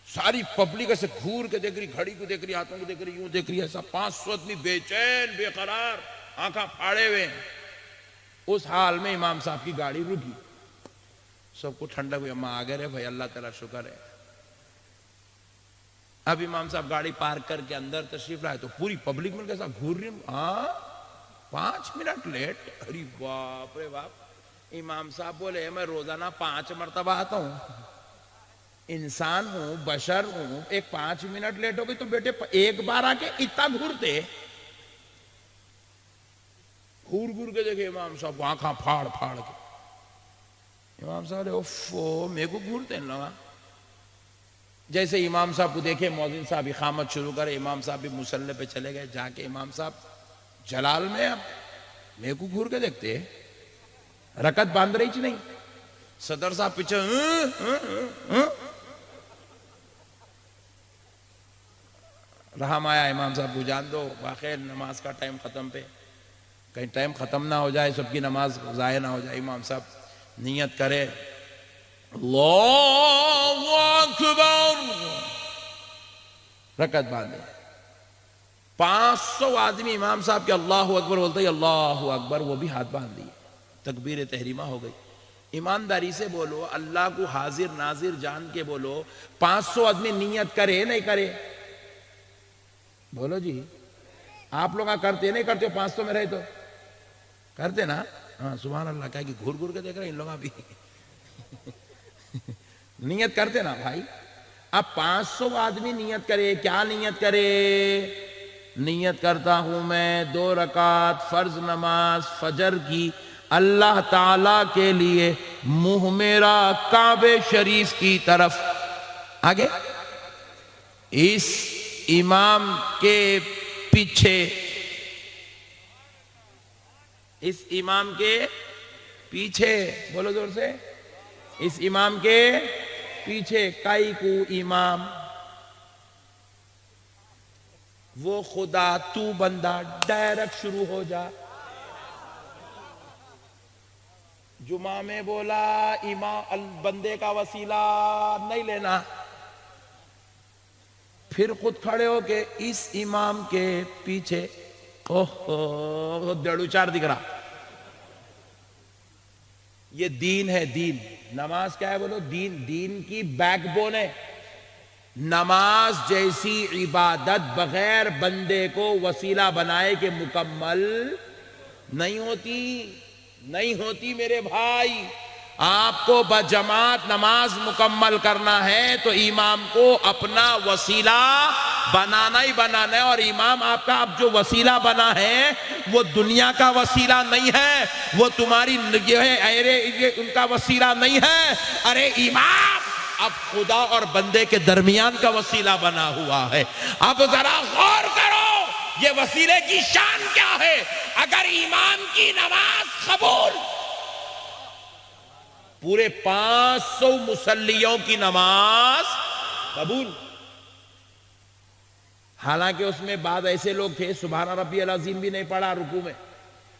ساری پبلک ایسے گھور کے دیکھ رہی، گھڑی کو دیکھ رہی، ہاتھوں کو دیکھ رہی، یوں دیکھ رہی، ایسا 500 آدمی بے چین بے قرار، آنکھاں پھاڑے ہوئے۔ اس حال میں امام صاحب کی گاڑی رکی، سب کو ٹھنڈک ہوئی، اما آگے رہے بھائی، اللہ تعالیٰ شکر ہے۔ اب امام صاحب گاڑی پارک کر کے اندر تشریف لائے تو پوری پبلک میں کیسا گھور رہی، 5 منٹ لیٹ، ارے باپ رے باپ۔ امام صاحب بولے میں روزانہ 5 مرتبہ آتا ہوں، انسان ہوں، بشر ہوں، ایک 5 منٹ لیٹ ہو گئی تو بیٹے ایک بار آ کے اتنا گھورتے؟ گھور گھور کے دیکھے امام صاحب آنکھاں پھاڑ پھاڑ کے، امام صاحب اوفو میرے کو گھورتے ہیں لوگا۔ جیسے امام صاحب کو دیکھے مؤذن صاحب اقامت شروع کرے، امام صاحب بھی مصلی پہ چلے گئے، جا کے امام صاحب جلال میں اب میرے کو گھور کے دیکھتے، رکعت باندھ رہی چی نہیں، صدر صاحب پیچھے رحم آیا امام صاحب کو، جان دو باخیر نماز کا ٹائم ختم پہ، کہیں ٹائم ختم نہ ہو جائے، سب کی نماز ضائع نہ ہو جائے۔ امام صاحب نیت کرے، اللہ اکبر، رکعت باندھے، 500 آدمی امام صاحب کے اللہ اکبر بولتے ہی اللہ اکبر، وہ بھی ہاتھ باندھ دیے، تکبیر تحریمہ ہو گئی۔ ایمانداری سے بولو، اللہ کو حاضر ناظر جان کے بولو، 500 آدمی نیت کرے نہیں کرے؟ بولو جی، آپ لوگ کرتے نہیں کرتے؟ 500 میں رہے تو کرتے نا؟ ہاں سبحان اللہ، کہا کہ گھور گھور کے دیکھ رہے ہیں ان لوگ بھی نیت کرتے نا بھائی۔ اب 500 آدمی نیت کرے، کیا نیت کرے؟ نیت کرتا ہوں میں 2 رکعت فرض نماز فجر کی اللہ تعالی کے لیے، منہ میرا کعبے شریف کی طرف، آگے اس امام کے پیچھے، اس امام کے پیچھے، بولو زور سے، اس امام کے پیچھے، کائی کو امام، وہ خدا تو بندہ ڈائریکٹ شروع ہو جا. جمعہ میں بولا امام بندے کا وسیلہ نہیں لینا، پھر خود کھڑے ہو کے اس امام کے پیچھے اوہ ڈیڑھو چار دکھ رہا. یہ دین ہے، دین. نماز کیا ہے بولو؟ دین. دین کی بیک بون ہے. نماز جیسی عبادت بغیر بندے کو وسیلہ بنائے کہ مکمل نہیں ہوتی، نہیں ہوتی میرے بھائی. آپ کو بجماعت نماز مکمل کرنا ہے تو امام کو اپنا وسیلہ بنانا ہی بنانا ہے. اور امام آپ کا اب جو وسیلہ بنا ہے وہ دنیا کا وسیلہ نہیں ہے، وہ تمہاری ان کا وسیلہ نہیں ہے. ارے امام اب خدا اور بندے کے درمیان کا وسیلہ بنا ہوا ہے. اب ذرا غور کرو یہ وسیلے کی شان کیا ہے. اگر امام کی نماز قبول، پورے 500 مصلیوں کی نماز قبول. حالانکہ اس میں بعض ایسے لوگ تھے سبحان ربی العظیم بھی نہیں پڑھا رکوع میں،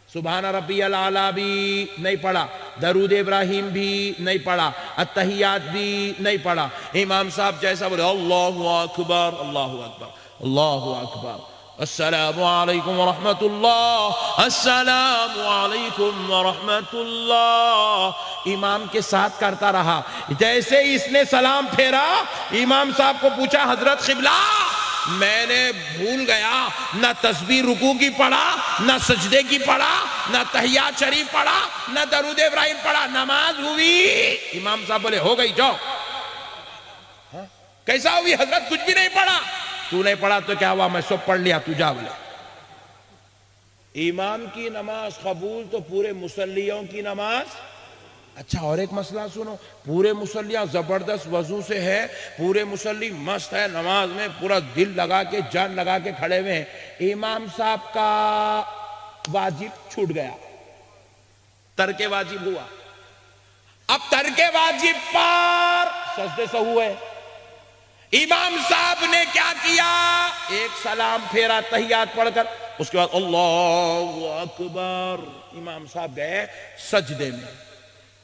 سبحان ربی الاعلیٰ بھی نہیں پڑھا، درود ابراہیم بھی نہیں پڑھا، التحیات بھی نہیں پڑھا. امام صاحب جیسا بولے اللہ اکبر اللہ اکبر اللہ اکبر، السلام علیکم ورحمت اللہ، السلام علیکم ورحمت اللہ، امام کے ساتھ کرتا رہا. جیسے اس نے سلام پھیرا، امام صاحب کو پوچھا حضرت قبلہ میں نے بھول گیا، نہ تسبیح رکوع کی پڑھا، نہ سجدے کی پڑھا، نہ تحیات شریف پڑھا، نہ درود ابراہیم پڑھا، نماز ہوئی؟ امام صاحب بولے ہو گئی جاؤ. کیسا ہوئی حضرت؟ کچھ بھی نہیں پڑھا. تو نہیں پڑھا تو کیا ہوا، میں سب پڑھ لیا، تو جا. بولے امام کی نماز قبول تو پورے مصلیوں کی نماز. اچھا اور ایک مسئلہ سنو، پورے مصلیاں زبردست وضو سے ہے، پورے مصلی مست ہے، نماز میں پورا دل لگا کے جان لگا کے کھڑے ہوئے ہیں. امام صاحب کا واجب چھوٹ گیا، ترک واجب ہوا. اب ترک واجب پر سجدے سہو ہے. امام صاحب نے کیا کیا؟ ایک سلام پھیرا تحیات پڑھ کر، اس کے بعد اللہ اکبر. امام صاحب گئے سجدے میں.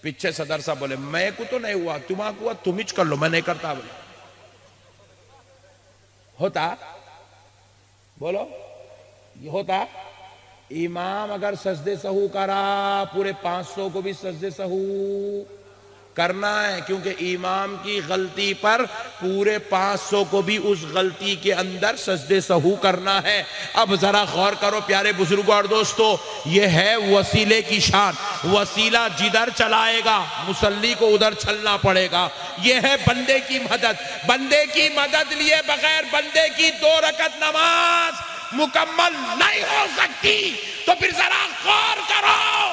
پیچھے صدر صاحب بولے میں کو تو نہیں ہوا، تمہاں کو ہوا تم ہچ کر لو، میں نہیں کرتا. بولے ہوتا؟ بولو یہ ہوتا؟ امام اگر سجدے سہو کرا، پورے 500 کو بھی سجدے سہو کرنا ہے، کیونکہ امام کی غلطی پر پورے 500 کو بھی اس غلطی کے اندر سجدے سہو کرنا ہے. اب ذرا غور کرو پیارے بزرگوں اور دوستو، یہ ہے وسیلے کی شان. وسیلہ جدھر چلائے گا مصلی کو ادھر چلنا پڑے گا. یہ ہے بندے کی مدد. بندے کی مدد لیے بغیر بندے کی 2 رکعت نماز مکمل نہیں ہو سکتی. تو پھر ذرا غور کرو،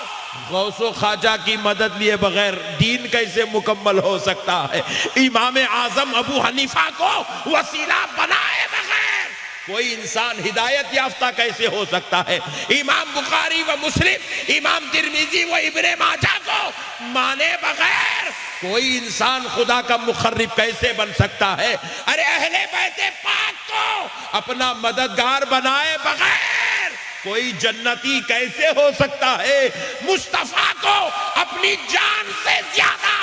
غوث و خواجہ کی مدد لیے بغیر دین کیسے مکمل ہو سکتا ہے؟ امام اعظم ابو حنیفہ کو وسیلہ بنائے بغیر کوئی انسان ہدایت یافتہ کیسے ہو سکتا ہے؟ امام بخاری و مسلم، امام ترمذی و ابن ماجہ کو مانے بغیر کوئی انسان خدا کا مخرب کیسے بن سکتا ہے؟ ارے اہل بیت پاک کو اپنا مددگار بنائے بغیر کوئی جنتی کیسے ہو سکتا ہے؟ مصطفیٰ کو اپنی جان سے زیادہ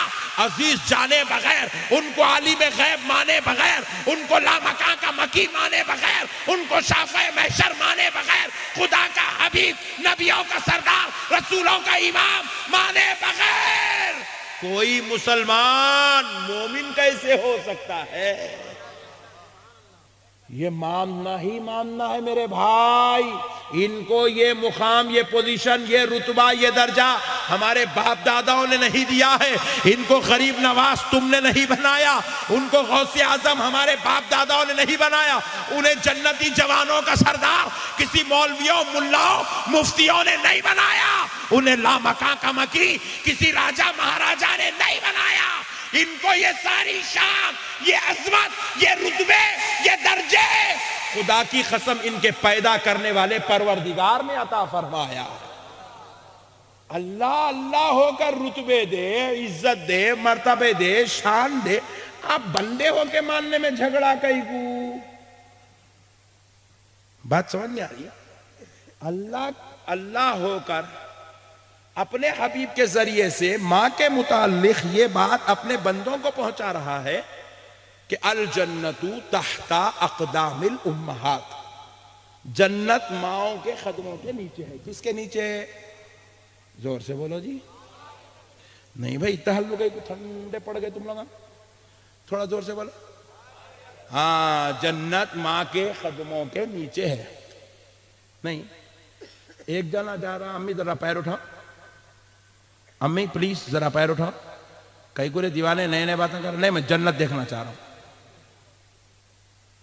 عزیز جانے بغیر، ان کو عالم غیب مانے بغیر، ان کو لامکاں کا مکی مانے بغیر، ان کو شافع محشر مانے بغیر، خدا کا حبیب، نبیوں کا سردار، رسولوں کا امام مانے بغیر کوئی مسلمان مومن کیسے ہو سکتا ہے؟ یہ ماننا ہی ماننا ہے میرے بھائی. ان کو یہ مقام، یہ پوزیشن، یہ رتبہ، یہ درجہ ہمارے باپ داداؤں نے نہیں دیا ہے. ان کو غریب نواز تم نے نہیں بنایا، ان کو غوث اعظم ہمارے باپ داداؤں نے نہیں بنایا، انہیں جنتی جوانوں کا سردار کسی مولویوں، ملاؤں، مفتیوں نے نہیں بنایا، انہیں لامکاں کا مکی کسی راجہ مہاراجہ نے نہیں بنایا. ان کو یہ ساری شان، یہ عظمت، یہ رتبے، یہ درجے خدا کی قسم ان کے پیدا کرنے والے پروردگار نے عطا فرمایا. اللہ اللہ ہو کر رتبے دے، عزت دے، مرتبے دے، شان دے. آپ بندے ہو کے ماننے میں جھگڑا کئی کو. بات سمجھ میں آ رہی ہے؟ اللہ ہو کر اپنے حبیب کے ذریعے سے ماں کے متعلق یہ بات اپنے بندوں کو پہنچا رہا ہے کہ الجنت تحت اقدام الامہات، جنت ماؤں کے قدموں کے نیچے ہے۔ کس کے نیچے ہے؟ زور سے بولو جی۔ نہیں بھائی اتنا ہلو گئی، ٹھنڈے پڑ گئے تم لوگ، تھوڑا زور سے بولو۔ ہاں، جنت ماں کے قدموں کے نیچے ہے۔ نہیں، ایک جنا جا رہا، امی ذرا پیر اٹھاؤ، امی پلیز ذرا پیر اٹھاؤ، کئی گورے دیوانے نئے نئے باتیں کر رہے، نہیں میں جنت دیکھنا چاہ رہا ہوں۔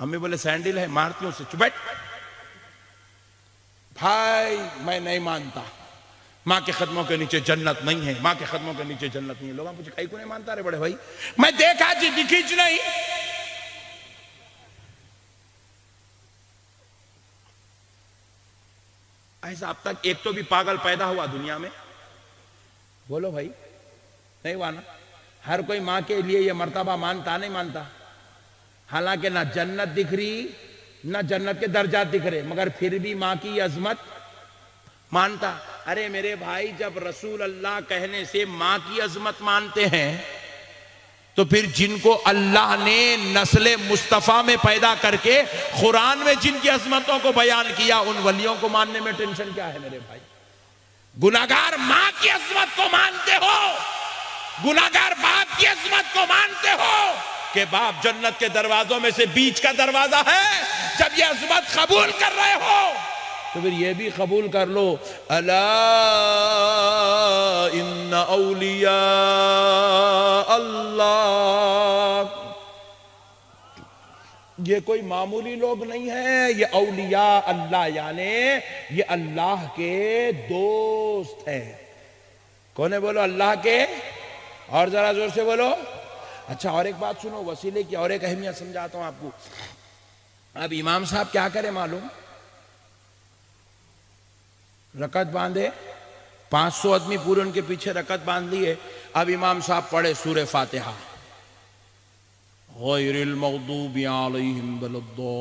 امی بولے سینڈل ہے، مارتی ہوں اسے، چپ بیٹھ بھائی، میں نہیں مانتا، ماں کے قدموں کے نیچے جنت نہیں ہے، ماں کے قدموں کے نیچے جنت نہیں ہے۔ لوگوں مجھے کئی کو نہیں مانتا رہے بڑے بھائی، میں دیکھا جی دکھی جی نہیں۔ ایسا اب تک ایک تو بھی پاگل پیدا ہوا دنیا میں؟ بولو بھائی، نہیں ہوا نا؟ ہر کوئی ماں کے لیے یہ مرتبہ مانتا نہیں مانتا؟ حالانکہ نہ جنت دکھ رہی نہ جنت کے درجات دکھ رہے، مگر پھر بھی ماں کی عظمت مانتا۔ ارے میرے بھائی، جب رسول اللہ کہنے سے ماں کی عظمت مانتے ہیں تو پھر جن کو اللہ نے نسل مصطفیٰ میں پیدا کر کے قرآن میں جن کی عظمتوں کو بیان کیا، ان ولیوں کو ماننے میں ٹینشن کیا ہے میرے بھائی؟ گناہگار ماں کی عظمت کو مانتے ہو، گناہگار باپ کی عظمت کو مانتے ہو کہ باپ جنت کے دروازوں میں سے بیچ کا دروازہ ہے، جب یہ عظمت قبول کر رہے ہو تو پھر یہ بھی قبول کر لو، الا ان اولیاء اللہ، یہ کوئی معمولی لوگ نہیں ہیں، یہ اولیاء اللہ، یعنی یہ اللہ کے دوست ہیں۔ کون ہے؟ بولو اللہ کے، اور ذرا زور سے بولو۔ اچھا، اور ایک بات سنو، وسیلے کی اور ایک اہمیت سمجھاتا ہوں آپ کو۔ اب امام صاحب کیا کرے معلوم؟ رکعت باندھے، 500 آدمی پورے ان کے پیچھے رکعت باندھ لیے، اب امام صاحب پڑھے سورہ فاتحہ، غیر المغضوب علیہم ولا الضالین۔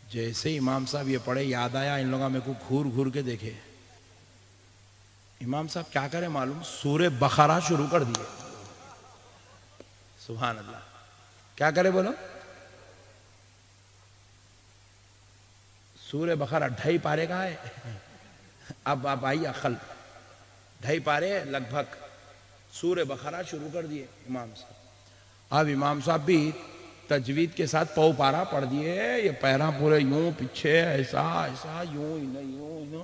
جیسے امام صاحب یہ پڑھے، یاد آیا ان لوگوں میں کو گھور گھور کے دیکھے، امام صاحب کیا کرے معلوم؟ سورہ بقرہ شروع کر دیے۔ سبحان اللہ، کیا کرے بولو؟ سورہ بقرہ 2.5 پارے کا ہے، اب آئی عقل، 2.5 پارے لگ بھگ، سورہ بقرہ شروع کر دیے امام صاحب۔ اب امام صاحب بھی تجوید کے ساتھ پو پارا پڑھ دیے، یہ پیراں پورے یوں پیچھے، ایسا ایسا، یوں یوں۔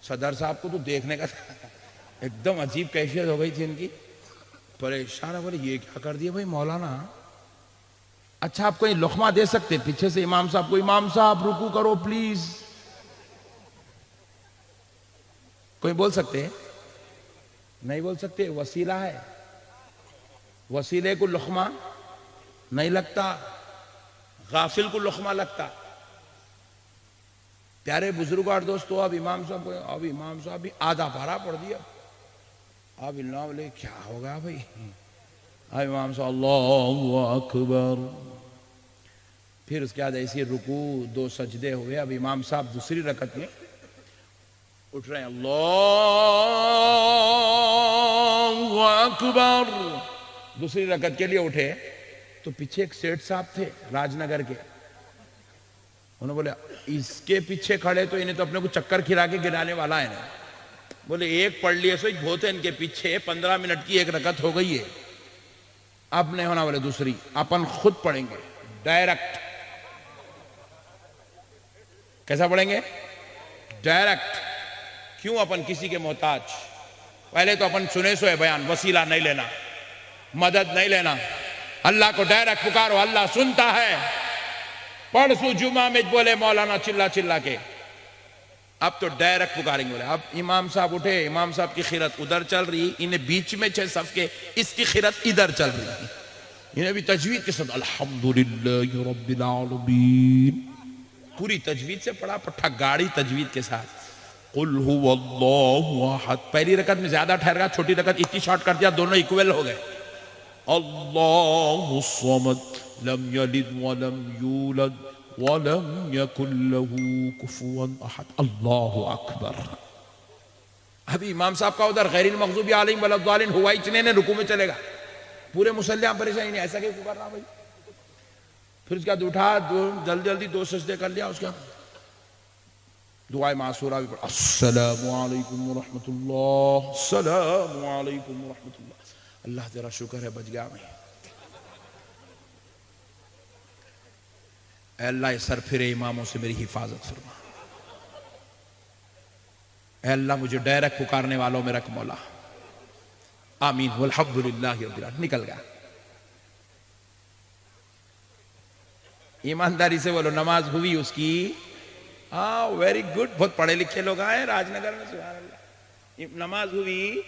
صدر صاحب کو تو دیکھنے کا ایک دم عجیب کیفیت ہو گئی تھی ان کی، پریشان ہے، بولے یہ کیا کر دیا بھائی مولانا؟ اچھا آپ کوئی لقمہ دے سکتے پیچھے سے امام صاحب کو، امام صاحب رکو کرو پلیز، کوئی بول سکتے؟ نہیں بول سکتے، وسیلہ ہے، وسیلے کو لقمہ نہیں لگتا، غافل کو لقمہ لگتا۔ پیارے بزرگوں اور دوستو، اب امام صاحب بھی آدھا پارا پڑھ دیا، اب اللہ بولے کیا ہوگا بھائی؟ اب امام صاحب اللہ اکبر، پھر اس کے بعد ایسی رکوع، 2 سجدے ہوئے، اب امام صاحب دوسری رکعت میں اٹھ رہے ہیں، اللہ اکبر، دوسری رکعت کے لیے اٹھے تو پیچھے ایک سیٹھ صاحب تھے راج نگر کے، انہوں نے بولے اس کے پیچھے کھڑے تو انہیں تو اپنے کو چکر کھلا کے گرانے والا ہے نا، بولے ایک پڑھ لیے سو بہت ہے ان کے پیچھے، 15 منٹ کی ایک رکعت ہو گئی ہے، اب نہیں ہونا، بولے دوسری اپن خود پڑھیں گے ڈائریکٹ۔ کیسا پڑھیں گے؟ ڈائریکٹ۔ کیوں اپن کسی کے محتاج؟ پہلے تو اپن سنے سو ہے بیان، وسیلہ نہیں لینا، مدد نہیں لینا، اللہ کو ڈائریکٹ پکارو، اللہ سنتا ہے۔ پڑھ سو جمعہ میں بولے مولانا چلا چلا کے، اب تو ڈائریکٹ پکاریں گے، بولے اب امام صاحب اٹھے، امام صاحب کی خیرت ادھر چل رہی، انہیں بیچ میں 6 صف کے، اس کی خیرت ادھر چل رہی، انہیں بھی تجوید کے ساتھ الحمدللہ رب العالمین، پوری تجوید سے پڑھا، پٹھا گاڑی تجوید کے ساتھ، قل هو اللہ احد، پہلی رکعت میں زیادہ ٹھہر گیا، چھوٹی رکعت اتنی شارٹ کر دیا، دونوں ایکویل ہو گئے، اللہ الصمد لم يلد ولم يولد ولم يكن له كفوا احد. اللہ اکبر. ابھی امام صاحب کا ادھر غیر المغضوب علیہم ولا الضالین ہوا ہی چنے رکوع میں چلے گا, پورے مسلح پریشانی نہیں, ایسا کہ پکارنا بھائی. پھر اس کے بعد اٹھا, جلدی جلدی 2 سجدے کر لیا, اس کا دعائے معصورہ بھی پڑھا, السلام علیکم ورحمۃ اللہ, السلام علیکم ورحمۃ اللہ. اللہ تیرا شکر ہے بچ گیا میں. اے اللہ یہ سر پھرے اماموں سے میری حفاظت فرما. اے اللہ مجھے ڈائریکٹ پکارنے والوں میں رکھ مولا. آمین والحمدللہ رب العالمین. نکل گیا. ایمانداری سے بولو نماز ہوئی اس کی؟ ہاں ویری گڈ. بہت پڑھے لکھے لوگ آئے راج نگر میں, سبحان اللہ. نماز ہوئی,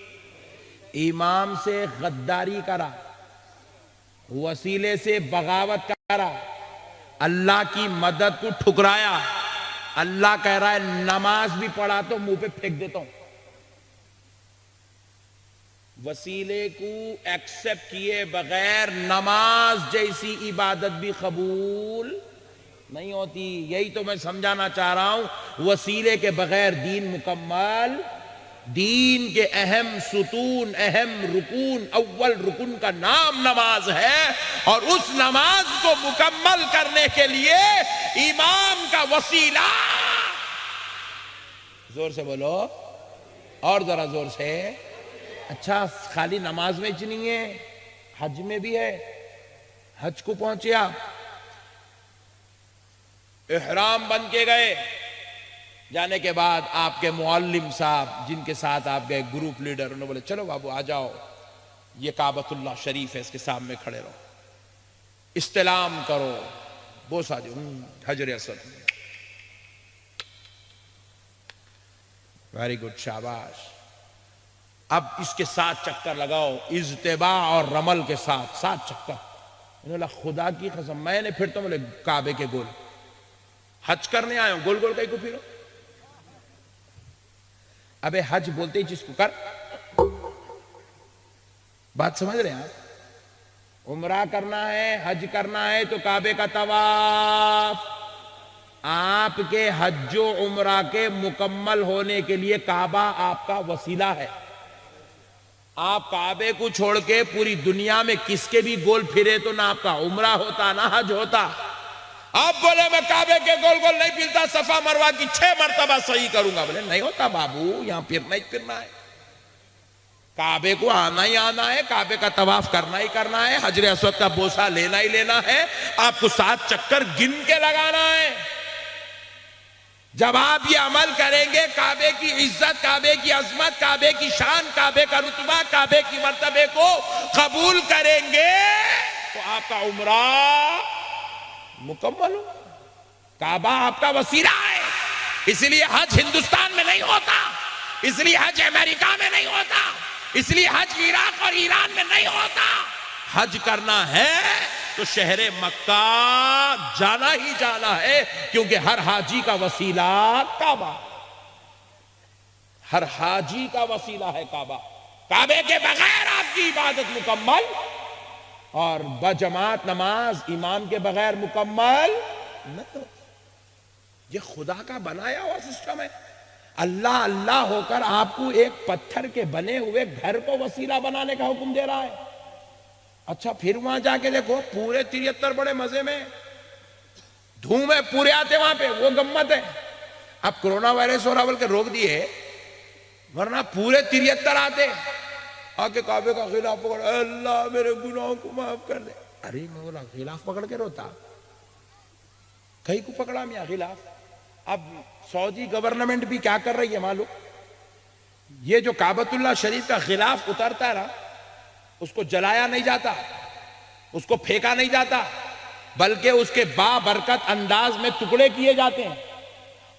امام سے غداری کرا, وسیلے سے بغاوت کرا, اللہ کی مدد کو ٹھکرایا. اللہ کہہ رہا ہے نماز بھی پڑھا تو منہ پہ پھینک دیتا ہوں. وسیلے کو ایکسپٹ کیے بغیر نماز جیسی عبادت بھی قبول نہیں ہوتی. یہی تو میں سمجھانا چاہ رہا ہوں. وسیلے کے بغیر دین مکمل, دین کے اہم ستون, اہم رکن, اول رکن کا نام نماز ہے, اور اس نماز کو مکمل کرنے کے لیے امام کا وسیلہ. زور سے بولو, اور ذرا زور سے. اچھا خالی نماز میں نہیں ہے, حج میں بھی ہے. حج کو پہنچے آپ, احرام بن کے گئے, جانے کے بعد آپ کے معلم صاحب جن کے ساتھ آپ گئے, گروپ لیڈر, انہوں نے بولے چلو بابو آ جاؤ, یہ کعبۃ اللہ شریف ہے, اس کے سامنے کھڑے رہو, استلام کرو, بوسہ دو, حجر اسود. ویری گڈ, شاباش. اب اس کے 7 چکر لگاؤ, اجتباع اور رمل کے ساتھ 7 چکر. انہوں نے خدا کی قسم میں نے پھر تو بولے کعبے کے گول. حج کرنے آئے ہوں, گول گول کہیں کو پھرو. ابے حج بولتے ہی جس کو کر. بات سمجھ رہے ہیں آپ؟ عمرہ کرنا ہے, حج کرنا ہے تو کعبے کا طواف. آپ کے حج و عمرہ کے مکمل ہونے کے لیے کعبہ آپ کا وسیلہ ہے. آپ کعبے کو چھوڑ کے پوری دنیا میں کس کے بھی گول پھرے تو نہ آپ کا عمرہ ہوتا نہ حج ہوتا. آپ بولے میں کعبے کے گول گول نہیں پھرتا, صفا مروہ کی 6 مرتبہ صحیح کروں گا. بولے نہیں ہوتا بابو, یہاں پھرنا ہی پھرنا ہے, کعبے کو آنا ہی آنا ہے, کعبے کا طواف کرنا ہی کرنا ہے, حجر اسود کا بوسہ لینا ہی لینا ہے. آپ کو 7 چکر گن کے لگانا ہے. جب آپ یہ عمل کریں گے, کعبے کی عزت, کعبے کی عظمت, کعبے کی شان, کعبے کا رتبہ, کعبے کی مرتبے کو قبول کریں گے تو آپ کا عمرہ مکمل ہو. کعبہ آپ کا وسیلہ ہے. اس لیے حج ہندوستان میں نہیں ہوتا, اس لیے حج امریکہ میں نہیں ہوتا, اس لیے حج عراق اور ایران میں نہیں ہوتا. حج کرنا ہے تو شہر مکہ جانا ہی جانا ہے, کیونکہ ہر حاجی کا وسیلہ کعبہ, ہر حاجی کا وسیلہ ہے کعبہ. کعبے کے بغیر آپ کی عبادت مکمل, اور بجماعت نماز امام کے بغیر مکمل نہیں. یہ خدا کا بنایا ہوا سسٹم ہے. اللہ اللہ ہو کر آپ کو ایک پتھر کے بنے ہوئے گھر کو وسیلہ بنانے کا حکم دے رہا ہے. اچھا پھر وہاں جا کے دیکھو, پورے 73 بڑے مزے میں, دھوم ہے, پورے آتے وہاں پہ, وہ گمت ہے. اب کرونا وائرس ہو رہا بول کے روک دیے, ورنہ پورے 73 آتے آکے کعبے کا غلاف پکڑ, اے اللہ میرے گناہوں کو معاف کر دے. ارے میں بولا غلاف پکڑ کے روتا, کہیں کو پکڑا میاں غلاف. اب سعودی گورنمنٹ بھی کیا کر رہی ہے معلوم؟ یہ جو کعبۃ اللہ شریف کا غلاف اترتا ہے نا, اس کو جلایا نہیں جاتا, اس کو پھینکا نہیں جاتا, بلکہ اس کے بابرکت انداز میں ٹکڑے کیے جاتے ہیں,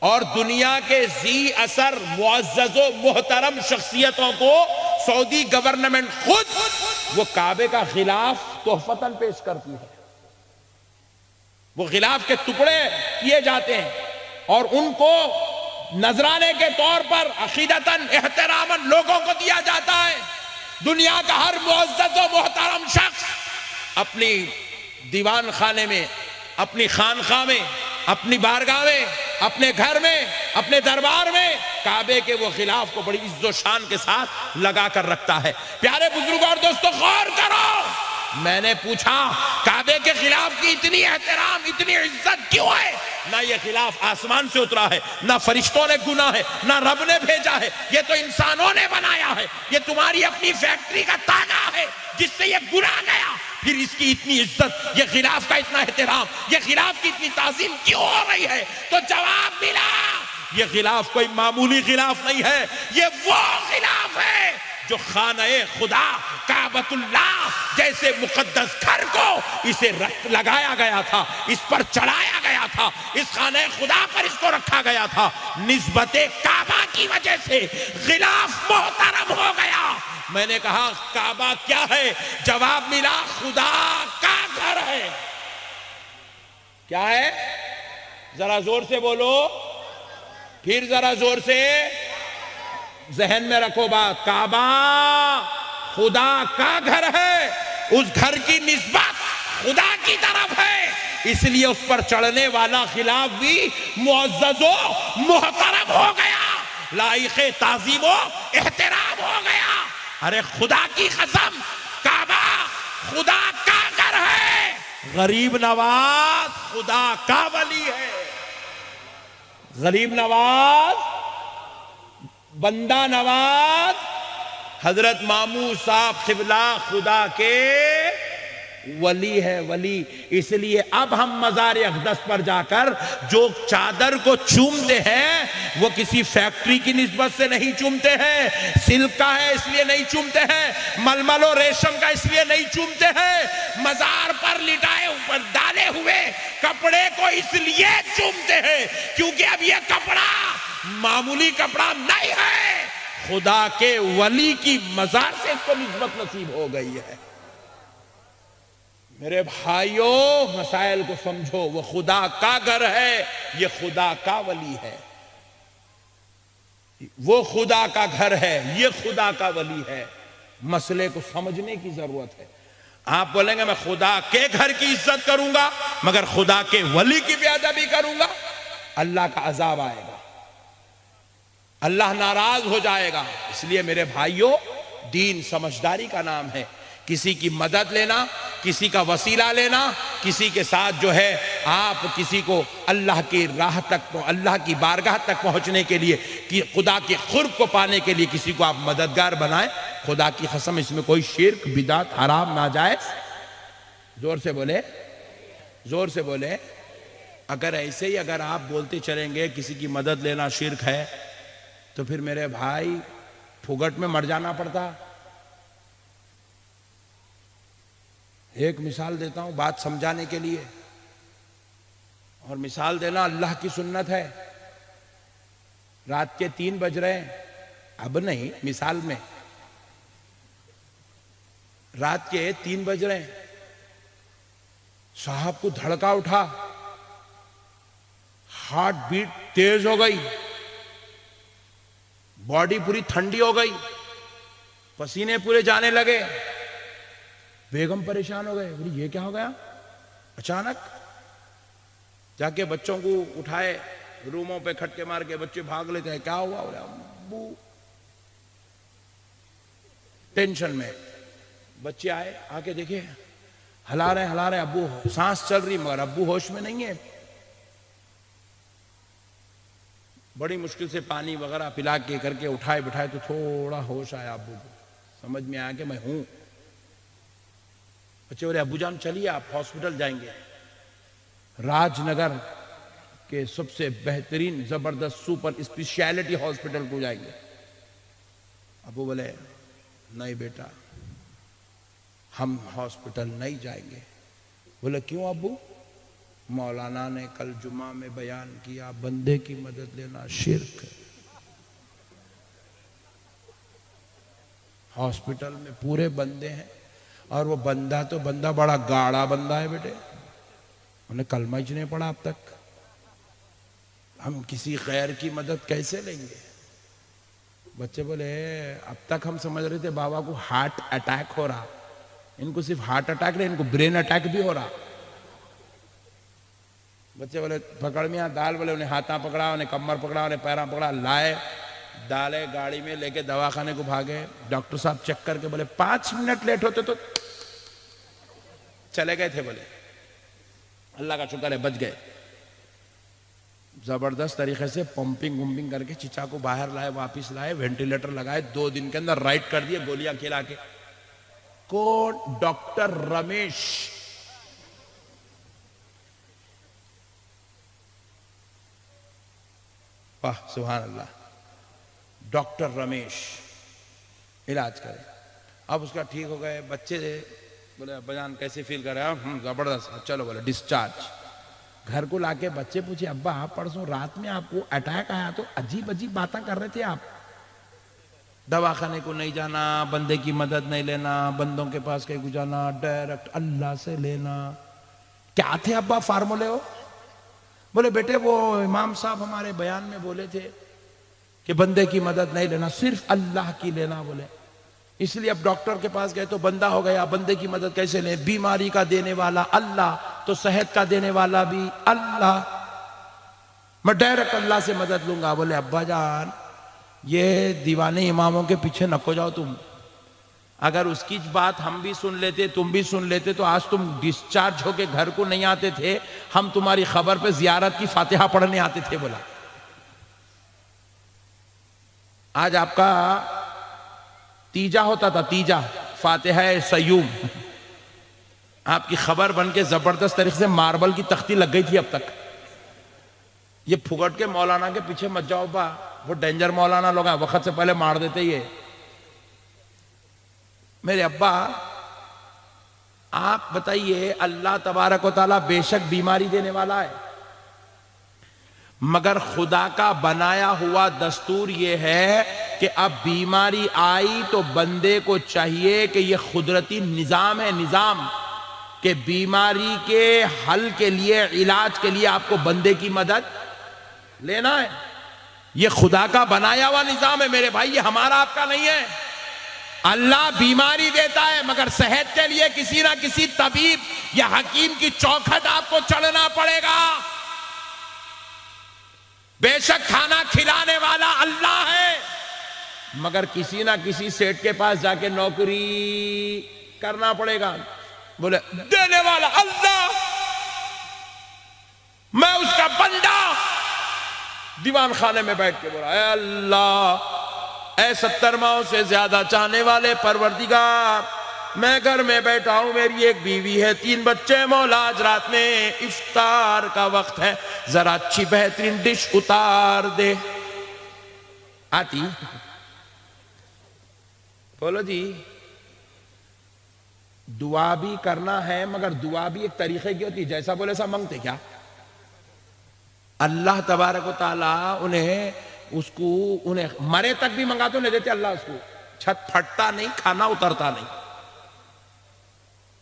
اور دنیا کے ذی اثر معزز و محترم شخصیتوں کو سعودی گورنمنٹ خود وہ کعبے کا غلاف تحفتاً پیش کرتی ہے. وہ غلاف کے ٹکڑے کیے جاتے ہیں اور ان کو نذرانے کے طور پر عقیدتاً احتراماً لوگوں کو دیا جاتا ہے. دنیا کا ہر معزز و محترم شخص اپنی دیوان خانے میں، اپنی خانقاہ میں، اپنی بارگاہ میں، اپنے گھر میں، اپنے دربار میں کعبے کے وہ غلاف کو بڑی عز و شان کے ساتھ لگا کر رکھتا ہے۔ پیارے بزرگ اور دوستو غور کرو، میں نے پوچھا کعبے کے غلاف کی اتنی احترام، اتنی عزت کیوں ہے؟ نہ یہ غلاف آسمان سے اترا ہے، نہ فرشتوں نے گنا ہے، نہ رب نے بھیجا ہے، یہ تو انسانوں نے بنایا ہے، یہ تمہاری اپنی فیکٹری کا تاغا ہے جس سے یہ گنا گیا۔ پھر اس کی اتنی عزت، یہ غلاف کا اتنا احترام، یہ غلاف کی اتنی تعظیم کیوں ہو رہی ہے؟ تو جواب ملا، یہ غلاف کوئی معمولی غلاف نہیں ہے، یہ وہ غلاف ہے جو خانہ خدا کعبۃ اللہ جیسے مقدس گھر کو اسے لگایا گیا تھا، اس پر چڑھایا گیا تھا، اس خانہ خدا پر اس کو رکھا گیا تھا، نسبت کعبہ کی وجہ سے غلاف محترم ہو گیا۔ میں نے کہا کعبہ کیا ہے؟ جواب ملا خدا کا گھر ہے۔ کیا ہے؟ ذرا زور سے بولو، پھر ذرا زور سے، ذہن میں رکھو بات، کعبہ خدا کا گھر ہے، اس گھر کی نسبت خدا کی طرف ہے، اس لیے اس پر چڑھنے والا غلاف بھی معزز و محترم ہو گیا، لائق تعظیم و احترام ہو گیا۔ ارے خدا کی قسم، کعبہ خدا کا گھر ہے، غریب نواز خدا کا ولی ہے، غریب نواز، بندہ نواز حضرت ماموں صاحب قبلہ خدا کے ولی ہے، ولی۔ اس لیے اب ہم مزار اقدس پر جا کر جو چادر کو چومتے ہیں وہ کسی فیکٹری کی نسبت سے نہیں چومتے ہیں، سلک کا ہے اس لیے نہیں چومتے ہیں، ململ و ریشم کا اس لیے نہیں چومتے ہیں، مزار پر لٹائے اوپر ڈالے ہوئے کپڑے کو اس لیے چومتے ہیں کیونکہ اب یہ کپڑا معمولی کپڑا نہیں ہے، خدا کے ولی کی مزار سے اس کو نسبت نصیب ہو گئی ہے۔ میرے بھائیوں مسائل کو سمجھو، وہ خدا کا گھر ہے، یہ خدا کا ولی ہے، وہ خدا کا گھر ہے، یہ خدا کا ولی ہے۔ مسئلے کو سمجھنے کی ضرورت ہے۔ آپ بولیں گے میں خدا کے گھر کی عزت کروں گا مگر خدا کے ولی کی بے ادبی کروں گا، اللہ کا عذاب آئے گا، اللہ ناراض ہو جائے گا۔ اس لیے میرے بھائیوں دین سمجھداری کا نام ہے، کسی کی مدد لینا، کسی کا وسیلہ لینا، کسی کے ساتھ جو ہے آپ کسی کو اللہ کی راہ تک، اللہ کی بارگاہ تک پہنچنے کے لیے، خدا کے قرب کو پانے کے لیے کسی کو آپ مددگار بنائیں، خدا کی قسم اس میں کوئی شرک، بدعت، حرام، ناجائز، زور سے بولے، زور سے بولے۔ اگر ایسے ہی اگر آپ بولتے چلیں گے کسی کی مدد لینا شرک ہے تو پھر میرے بھائی پھگٹ میں مر جانا پڑتا۔ ایک مثال دیتا ہوں بات سمجھانے کے لیے، اور مثال دینا اللہ کی سنت ہے۔ رات کے 3 بج رہے ہیں، اب نہیں مثال میں، رات کے 3 بج رہے ہیں، صاحب کو دھڑکا اٹھا، ہارٹ بیٹ تیز ہو گئی، باڈی پوری ٹھنڈی ہو گئی، پسینے پورے جانے لگے، بیگم پریشان ہو گئے، بولی یہ کیا ہو گیا؟ اچانک جا کے بچوں کو اٹھائے، روموں پہ کھٹکے مار کے بچے بھاگ لیتے ہیں، کیا ہوا؟ بولے ابو، ٹینشن میں۔ بچے آئے، آ کے دیکھے ہلا رہے ابو، سانس چل رہی مگر ابو ہوش میں نہیں ہے۔ بڑی مشکل سے پانی وغیرہ پلا کے کر کے اٹھائے بٹھائے تو تھوڑا ہوش آیا ابو کو، سمجھ میں آیا کہ میں ہوں۔ بچے بولے ابو جان چلیے آپ ہاسپٹل جائیں گے، راج نگر کے سب سے بہترین زبردست سپر اسپیشلٹی ہاسپٹل کو جائیں گے۔ ابو بولے نہیں بیٹا ہم ہاسپٹل نہیں جائیں گے۔ بولے کیوں ابو؟ مولانا نے کل جمعہ میں بیان کیا بندے کی مدد لینا شرک ہے، ہاسپٹل میں پورے بندے ہیں اور وہ بندہ تو بندہ بڑا گاڑا بندہ ہے بیٹے، انہیں کلمہ ہی نہیں پڑھا اب تک، ہم کسی غیر کی مدد کیسے لیں گے؟ بچے بولے اب تک ہم سمجھ رہے تھے بابا کو ہارٹ اٹیک ہو رہا، ان کو صرف ہارٹ اٹیک نہیں، ان کو برین اٹیک بھی ہو رہا۔ بچے بولے پکڑ میاں دال، بولے انہیں ہاتھاں پکڑا، انہیں کمر پکڑا، انہیں پیراں پکڑا، لائے ڈالے گاڑی میں لے کے دواخانے کو بھاگے. ڈاکٹر صاحب چیک کر کے بولے 5 منٹ لیٹ ہوتے تو چلے گئے تھے. بولے اللہ کا شکر ہے بچ گئے. زبردست طریقے سے پمپنگ ومپنگ کر کے چچا کو باہر لائے، واپس لائے، وینٹیلیٹر لگائے، 2 دن کے اندر رائٹ کر دیے گولیاں کھلا کے. کون؟ ڈاکٹر رمیش. واہ سبحان اللہ. ڈاکٹر رمیش علاج کرے. اب اس کا ٹھیک ہو گئے. بچے بولے ابا جان کیسے فیل کر رہے ہیں؟ زبردست. چلو بولے ڈسچارج. گھر کو لا کے بچے پوچھے ابا پرسوں رات میں آپ کو اٹیک آیا تو عجیب عجیب باتیں کر رہے تھے آپ. دواخانے کو نہیں جانا، بندے کی مدد نہیں لینا، بندوں کے پاس کہیں کو جانا، ڈائریکٹ اللہ سے لینا. کیا تھے ابا فارمولے ہو؟ بولے بیٹے وہ امام صاحب ہمارے بیان میں بولے تھے کہ بندے کی مدد نہیں لینا، صرف اللہ کی لینا. بولے اس لیے اب ڈاکٹر کے پاس گئے تو بندہ ہو گیا. بندے کی مدد کیسے لیں؟ بیماری کا دینے والا اللہ تو صحت کا دینے والا بھی اللہ. میں ڈائریکٹ اللہ سے مدد لوں گا. بولے ابا جان یہ دیوانے اماموں کے پیچھے نکو جاؤ تم. اگر اس کی بات ہم بھی سن لیتے، تم بھی سن لیتے تو آج تم ڈسچارج ہو کے گھر کو نہیں آتے تھے. ہم تمہاری خبر پہ زیارت کی فاتحہ پڑھنے آتے تھے. بولا آج آپ کا تیجا ہوتا تھا، تیجا فاتحہ سیوم. آپ کی خبر بن کے زبردست طریقے سے ماربل کی تختی لگ گئی تھی اب تک. یہ پھگٹ کے مولانا کے پیچھے مت جاؤ با، وہ ڈینجر مولانا لوگ ہیں، وقت سے پہلے مار دیتے. یہ میرے ابا آپ بتائیے اللہ تبارک و تعالیٰ بے شک بیماری دینے والا ہے، مگر خدا کا بنایا ہوا دستور یہ ہے کہ اب بیماری آئی تو بندے کو چاہیے کہ یہ قدرتی نظام ہے، نظام کہ بیماری کے حل کے لیے، علاج کے لیے آپ کو بندے کی مدد لینا ہے. یہ خدا کا بنایا ہوا نظام ہے میرے بھائی، یہ ہمارا آپ کا نہیں ہے. اللہ بیماری دیتا ہے مگر صحت کے لیے کسی نہ کسی طبیب یا حکیم کی چوکھٹ آپ کو چڑھنا پڑے گا. بے شک کھانا کھلانے والا اللہ ہے مگر کسی نہ کسی سیٹ کے پاس جا کے نوکری کرنا پڑے گا. بولے دینے والا اللہ، میں اس کا بندہ. دیوان خانے میں بیٹھ کے بولا اے اللہ، اے 70 ماہوں سے زیادہ چاہنے والے پروردگار، میں گھر میں بیٹھا ہوں، میری ایک بیوی ہے، 3 بچے. مولا آج رات میں افطار کا وقت ہے، ذرا اچھی بہترین ڈش اتار دے. آتی؟ بولو جی. دعا بھی کرنا ہے مگر دعا بھی ایک طریقے کی ہوتی، جیسا بولے سا منگتے کیا. اللہ تبارک و تعالیٰ انہیں مرے تک بھی منگا تو نہیں دیتے. اللہ اس کو چھت پھٹتا نہیں، کھانا اترتا نہیں.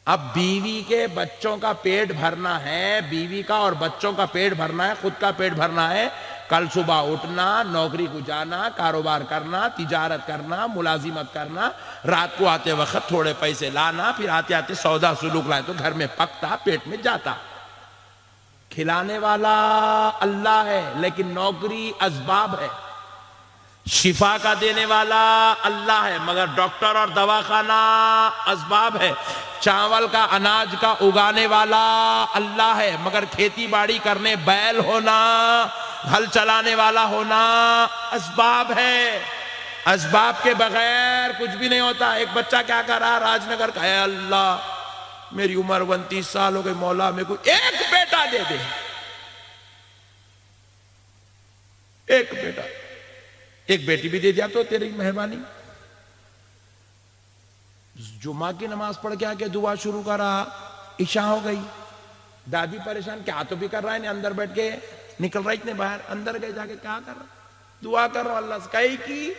اب بیوی کے بچوں کا پیٹ بھرنا ہے، بیوی کا اور بچوں کا پیٹ بھرنا ہے، خود کا پیٹ بھرنا ہے. کل صبح اٹھنا، نوکری کو جانا، کاروبار کرنا، تجارت کرنا، ملازمت کرنا، رات کو آتے وقت تھوڑے پیسے لانا، پھر آتے آتے سودا سلوک لائے تو گھر میں پکتا، پیٹ میں جاتا. کھلانے والا اللہ ہے لیکن نوکری اسباب ہے. شفا کا دینے والا اللہ ہے مگر ڈاکٹر اور دواخانہ اسباب ہے. چاول کا، اناج کا اگانے والا اللہ ہے مگر کھیتی باڑی کرنے، بیل ہونا، ہل چلانے والا ہونا اسباب ہے. اسباب کے بغیر کچھ بھی نہیں ہوتا. ایک بچہ کیا کر رہا راج نگر کا، اے اللہ میری عمر 29 سال ہو گئی، مولا میں کوئی ایک بیٹا دے دے. ایک بیٹا، ایک بیٹی بھی دے دیا تو تیری مہربانی. جمعہ کی نماز پڑھ کے آ کے دعا شروع کرا، عشاء ہو گئی. دادی پریشان، کیا تو بھی کر رہا ہے نہیں، اندر بیٹھ کے نکل رہا اتنے باہر. اندر گئے جا کے کیا کر رہا؟ دعا کر رہا اللہ سے. کئی کی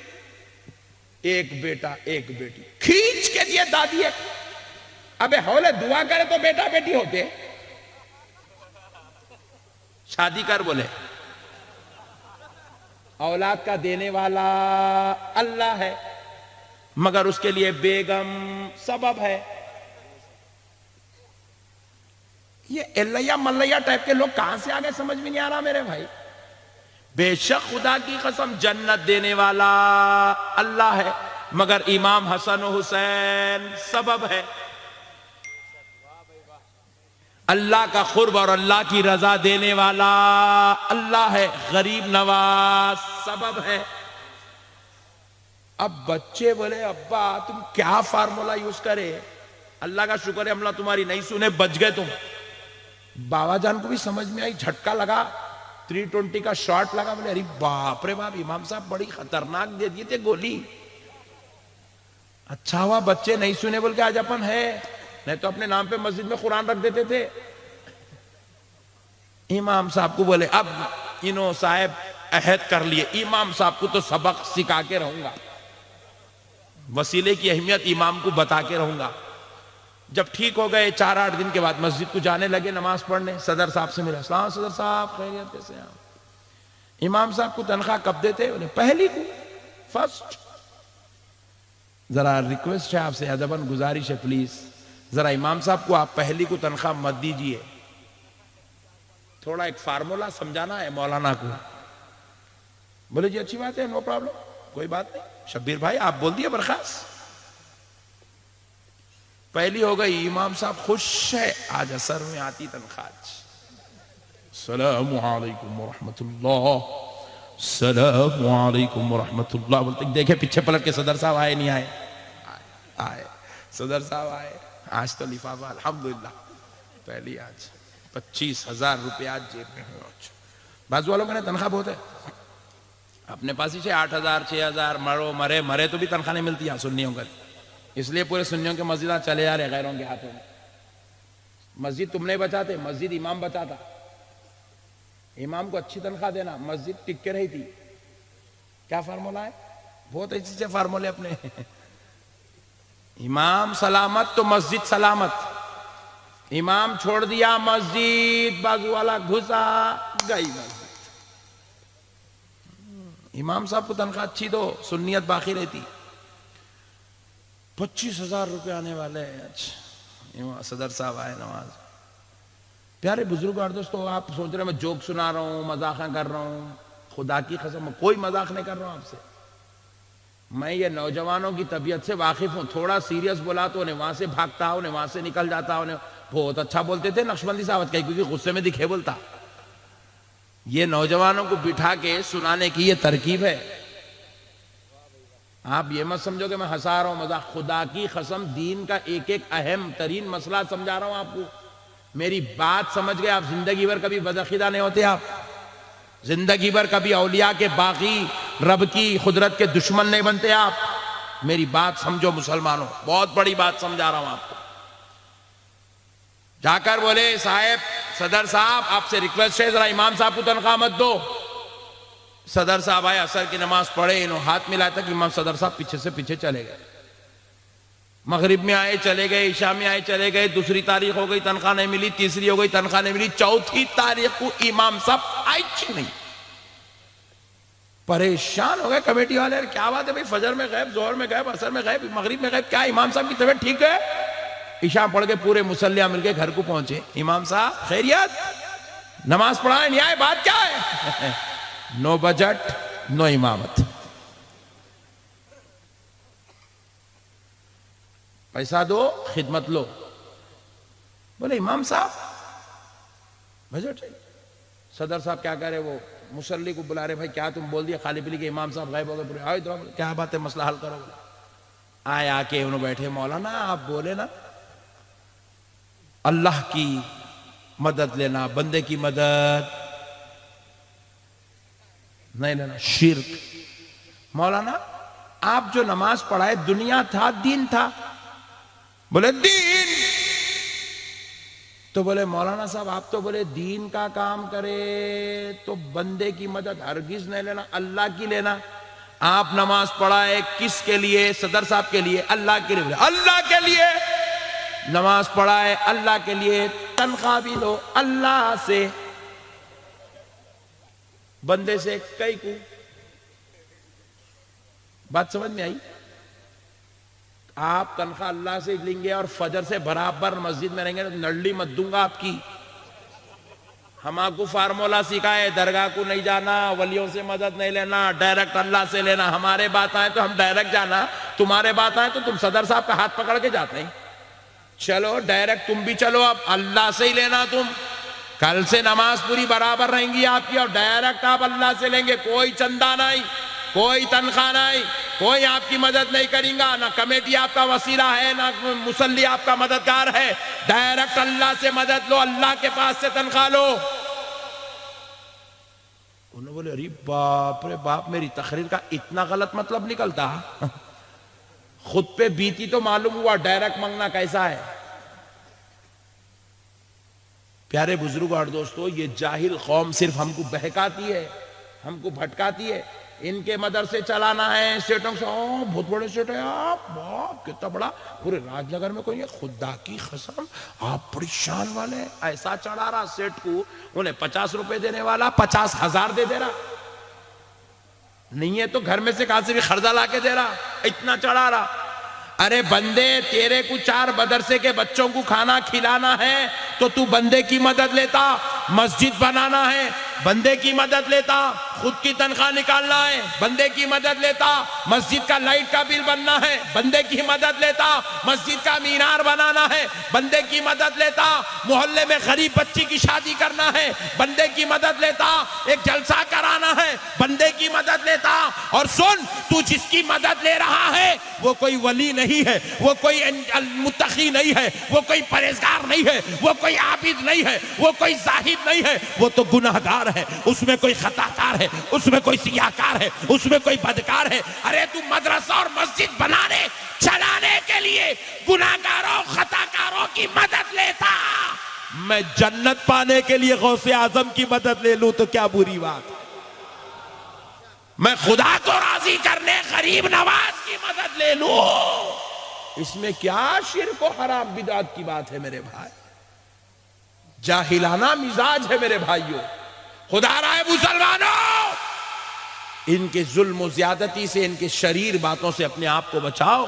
ایک بیٹا ایک بیٹی کھینچ کے دیے دادی. ایک ابے ہولے دعا کرے تو بیٹا بیٹی ہوتے، شادی کر. بولے اولاد کا دینے والا اللہ ہے مگر اس کے لیے بیگم سبب ہے. یہ الیا ملیا ٹائپ کے لوگ کہاں سے آگے سمجھ میں نہیں آ رہا میرے بھائی. بے شک خدا کی قسم جنت دینے والا اللہ ہے، مگر امام حسن و حسین سبب ہے. اللہ کا قرب اور اللہ کی رضا دینے والا اللہ ہے، غریب نواز سبب ہے. اب بچے بولے ابا تم کیا فارمولا یوز کرے؟ اللہ کا شکر ہے ہم تمہاری نہیں سنے، بچ گئے تم. بابا جان کو بھی سمجھ میں آئی، جھٹکا لگا، 320 کا شاٹ لگا. بولے ارے باپ رے باپ، امام صاحب بڑی خطرناک دے دیے تھے گولی. اچھا ہوا بچے نہیں سنے بول کے آج اپن ہے، نہیں تو اپنے نام پہ مسجد میں قرآن رکھ دیتے تھے. امام صاحب کو بولے اب انہوں صاحب عہد کر لیے، امام صاحب کو تو سبق سکھا کے رہوں گا، وسیلے کی اہمیت امام کو بتا کے رہوں گا. جب ٹھیک ہو گئے 4-8 دن کے بعد مسجد کو جانے لگے نماز پڑھنے. صدر صاحب سے ملا، السلام صدر صاحب خیریت کیسے ہیں؟ امام صاحب کو تنخواہ کب دیتے؟ انہیں پہلی کو، فرسٹ. ذرا ریکویسٹ ہے آپ سے، ادباً گزارش ہے، پلیز ذرا امام صاحب کو آپ پہلی کو تنخواہ مت دیجئے. تھوڑا ایک فارمولا سمجھانا ہے مولانا کو. بولے جی اچھی بات ہے، نو پرابلم، کوئی بات نہیں. شبیر بھائی آپ بول دیے برخاست. پہلی ہو گئی، امام صاحب خوش ہے، آج اثر میں آتی تنخواہ. السلام علیکم ورحمت اللہ، السلام علیکم ورحمت اللہ. بولتے دیکھے پیچھے پلٹ کے صدر صاحب آئے نہیں آئے؟ آئے. صدر صاحب آئے. آج تو لفافہ الحمدللہ پہلی آج 25,000 روپے آج جیب میں ہے. بعض والوں نے تنخواہ بہت ہے اپنے پاس ہی 8,000 6,000 مرے تو بھی تنخواہ نہیں ملتی. سنیوں کا اس لیے پورے سنیوں کے مسجدیں چلے جا رہے غیروں کے ہاتھوں میں. مسجد تم نہیں بچاتے، مسجد امام بچاتا. امام کو اچھی تنخواہ دینا، مسجد ٹک کے رہی تھی. کیا فارمولا ہے؟ بہت اچھے سے فارمولے اپنے. امام سلامت تو مسجد سلامت. امام چھوڑ دیا مسجد، بازو والا گھسا گئی مسجد. امام صاحب کو تنخواہ اچھی دو، سنیت باقی رہتی. 25,000 روپے آنے والے ہیں. اچھا صدر صاحب آئے نماز. پیارے بزرگ اور دوستو، آپ سوچ رہے ہیں میں جوک سنا رہا ہوں، مذاق کر رہا ہوں. خدا کی قسم کوئی مذاق نہیں کر رہا ہوں آپ سے. میں یہ نوجوانوں کی طبیعت سے واقف ہوں. تھوڑا سیریس بولا تو انہیں وہاں سے بھاگتا، انہیں وہاں سے نکل جاتا. انہیں بہت اچھا بولتے تھے نقشبندی صاحب کیونکہ غصے میں دکھے بولتا. یہ نوجوانوں کو بٹھا کے سنانے کی یہ ترکیب ہے. آپ یہ مت سمجھو کہ میں ہنسا رہا ہوں مذاق. خدا کی قسم دین کا ایک ایک اہم ترین مسئلہ سمجھا رہا ہوں آپ کو. میری بات سمجھ گئے آپ، زندگی بھر کبھی بدعقیدہ نہیں ہوتے. آپ زندگی بھر کبھی اولیاء کے باغی، رب کی قدرت کے دشمن نہیں بنتے. آپ میری بات سمجھو مسلمانوں، بہت بڑی بات سمجھا رہا ہوں آپ کو. جا کر بولے صاحب صدر صاحب آپ سے ریکویسٹ ہے ذرا امام صاحب کو تنخواہ مت دو. صدر صاحب آئے، عصر کی نماز پڑھے، انہوں ہاتھ ملایا تھا کہ امام صدر صاحب پیچھے سے پیچھے چلے گئے. مغرب میں آئے چلے گئے، عشاء میں آئے چلے گئے. دوسری تاریخ ہو گئی تنخواہ نہیں ملی، تیسری ہو گئی تنخواہ نہیں ملی، چوتھی تاریخ کو امام صاحب آئے نہیں. پریشان ہو گئے کمیٹی والے. کیا بات ہے بھائی، فجر میں غیب، ظہر میں غیب، عصر میں غیب، مغرب میں غیب، کیا امام صاحب کی طبیعت ٹھیک ہے؟ عشاء پڑھ کے پورے مصلیہ مل کے گھر کو پہنچے. امام صاحب خیریت، نماز پڑھائے نہیں آئے، بات کیا ہے؟ نو بجٹ نو امامت. پیسہ دو خدمت لو. بولے امام صاحب بجٹ ہے. صدر صاحب کیا کہہ رہے، وہ مصلی کو بلا رہے، بھائی کیا تم بول دیا خالی پلی کہ امام صاحب غائب ہو گئے. پورے آئے تو کیا بات ہے، مسئلہ حل کرو. آئے آ کے انہوں بیٹھے، مولانا آپ بولے نا اللہ کی مدد لینا، بندے کی مدد نہیں لینا، شرک. مولانا آپ جو نماز پڑھائے دنیا تھا دین تھا؟ بولے دین. تو بولے مولانا صاحب آپ تو بولے دین کا کام کرے تو بندے کی مدد ہرگز نہیں لینا، اللہ کی لینا. آپ نماز پڑھائے کس کے لیے؟ صدر صاحب کے لیے، اللہ کے لیے. بولے اللہ کے لیے نماز پڑھائے، اللہ کے لیے، تنخواہ بھی لو اللہ سے، بندے سے کئی کو. بات سمجھ میں آئی؟ آپ تنخواہ اللہ سے لیں گے اور فجر سے برابر مسجد میں رہیں گے تو نڑلی مت دوں گا آپ کی. ہم آپ کو فارمولا سکھائے، درگاہ کو نہیں جانا، ولیوں سے مدد نہیں لینا، ڈائریکٹ اللہ سے لینا. ہمارے بات آئے تو ہم ڈائریکٹ جانا، تمہارے بات آئے تو تم صدر صاحب کا ہاتھ پکڑ کے جاتے ہیں. چلو ڈائریکٹ تم بھی چلو، اب اللہ سے ہی لینا. تم کل سے نماز پوری برابر رہیں گی آپ کی، اور ڈائریکٹ آپ اللہ سے لیں گے. کوئی چندہ نہیں، کوئی تنخواہ نہیں، کوئی آپ کی مدد نہیں کریں گا، نہ کمیٹی آپ کا وسیلہ ہے، نہ مصلی آپ کا مددگار ہے. ڈائریکٹ اللہ سے مدد لو، اللہ کے پاس سے تنخواہ لو. انہوں نے بولے ارے باپ رے باپ، میری تقریر کا اتنا غلط مطلب نکلتا. خود پہ بیتی تو معلوم ہوا ڈائریکٹ مانگنا کیسا ہے. پیارے بزرگ اور دوستو، یہ جاہل قوم صرف ہم کو بہکاتی ہے، ہم کو بھٹکاتی ہے. ان کے مدرسے چلانا ہے، سیٹوں سے بہت بڑے سیٹ ہے آپ، باپ کتنا بڑا، پورے راج نگر میں کوئی ہے. خدا کی قسم آپ بڑی شان والے ہیں. ایسا چڑھا رہا سیٹ کو، انہیں 50 روپے دینے والا 50,000 دے دے رہا. نہیں ہے تو گھر میں سے کہاں سے بھی خرچہ لا کے دے رہا، اتنا چڑھا رہا. ارے بندے، تیرے کو 4 مدرسے کے بچوں کو کھانا کھلانا ہے تو تو بندے کی مدد لیتا. مسجد بنانا ہے، بندے کی مدد لیتا. خود کی تنخواہ نکالنا ہے، بندے کی مدد لیتا. مسجد کا لائٹ کا بل بننا ہے، بندے کی مدد لیتا. مسجد کا مینار بنانا ہے، بندے کی مدد لیتا. محلے میں غریب بچی کی شادی کرنا ہے، بندے کی مدد لیتا. ایک جلسہ کرانا ہے، بندے کی مدد لیتا. اور سن، تو جس کی مدد لے رہا ہے وہ کوئی ولی نہیں ہے، وہ کوئی متقی نہیں ہے، وہ کوئی پرہیزگار نہیں ہے، وہ کوئی عابد نہیں ہے، وہ کوئی زاہد نہیں ہے. وہ تو گناہگار ہے، اس میں کوئی خطا کار ہے، اس میں کوئی سیاہکار ہے، اس میں کوئی بدکار ہے. ارے تو مدرسہ اور مسجد بنانے چلانے کے لیے گناہگاروں خطا کاروں کی مدد لیتا. میں جنت پانے کے لیے غوث اعظم کی مدد لے لوں تو کیا بری بات. میں خدا کو راضی کرنے غریب نواز کی مدد لے لوں، اس میں کیا شرک و حرام بدعت کی بات ہے میرے بھائی. جاہلانہ مزاج ہے میرے بھائیوں. خدا رائے مسلمانوں، ان کے ظلم و زیادتی سے، ان کے شریر باتوں سے اپنے آپ کو بچاؤ،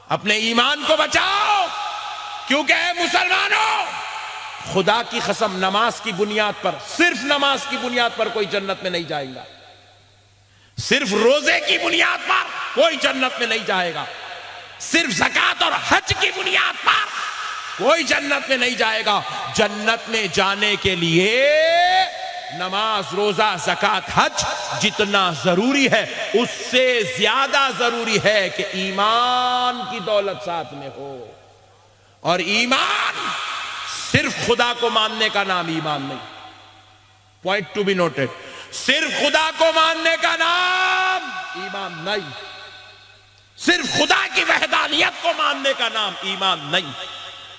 اپنے ایمان کو بچاؤ. کیونکہ اے مسلمانوں، خدا کی قسم نماز کی بنیاد پر، صرف نماز کی بنیاد پر کوئی جنت میں نہیں جائے گا. صرف روزے کی بنیاد پر کوئی جنت میں نہیں جائے گا. صرف زکوٰۃ اور حج کی بنیاد پر کوئی جنت میں نہیں جائے گا. جنت میں جانے کے لیے نماز، روزہ، زکوٰۃ، حج جتنا ضروری ہے اس سے زیادہ ضروری ہے کہ ایمان کی دولت ساتھ میں ہو. اور ایمان صرف خدا کو ماننے کا نام ایمان نہیں. Point to be noted. صرف خدا کو ماننے کا نام ایمان نہیں. صرف خدا کی وحدانیت کو ماننے کا نام ایمان نہیں.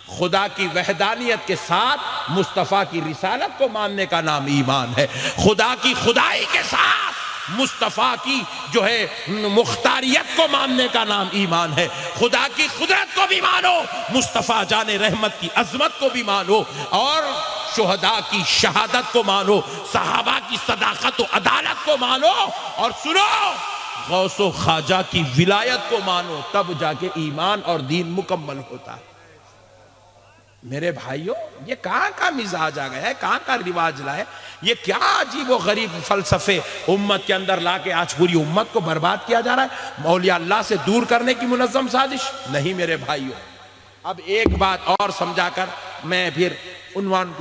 خدا کی وحدانیت کے ساتھ مصطفیٰ کی رسالت کو ماننے کا نام ایمان ہے. خدا کی خدائی کے ساتھ مصطفیٰ کی جو ہے مختاریت کو ماننے کا نام ایمان ہے. خدا کی قدرت کو بھی مانو، مصطفیٰ جان رحمت کی عظمت کو بھی مانو، اور شہداء کی شہادت کو مانو، صحابہ کی صداقت و عدالت کو مانو، اور سنو غوث و خواجہ کی ولایت کو مانو. تب جا کے ایمان اور دین مکمل ہوتا ہے. میرے بھائیوں، یہ کہاں کا مزاج آ گیا ہے، کہاں کا رواج لائے. یہ کیا عجیب و غریب فلسفے امت کے اندر لا کے آج پوری امت کو برباد کیا جا رہا ہے. اولیاء اللہ سے دور کرنے کی منظم سازش نہیں میرے بھائیوں. اب ایک بات اور سمجھا کر میں پھر عنوان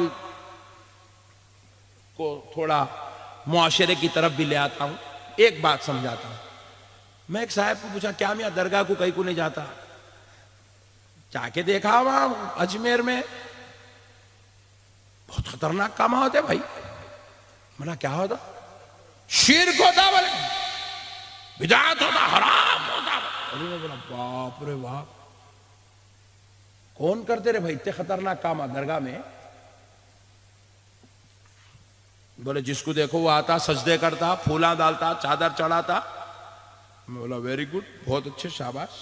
کو تھوڑا معاشرے کی طرف بھی لے آتا ہوں. ایک بات سمجھاتا ہوں. میں ایک صاحب کو پوچھا، کیا میاں درگاہ کو کہیں کو نہیں جاتا؟ جا کے دیکھا وہاں اجمیر میں بہت خطرناک کام ہوتے بھائی. منا کیا ہوتا؟ شرک ہوتا، بولے بدعت ہوتا، حرام ہوتا. بولا باپ رے باپ، کون کرتے رہے بھائی اتنے خطرناک کام درگاہ میں؟ بولے جس کو دیکھو وہ آتا، سجدے کرتا، پھولاں ڈالتا، چادر چڑھاتا. میں بولا ویری گڈ، بہت اچھے، شاباش.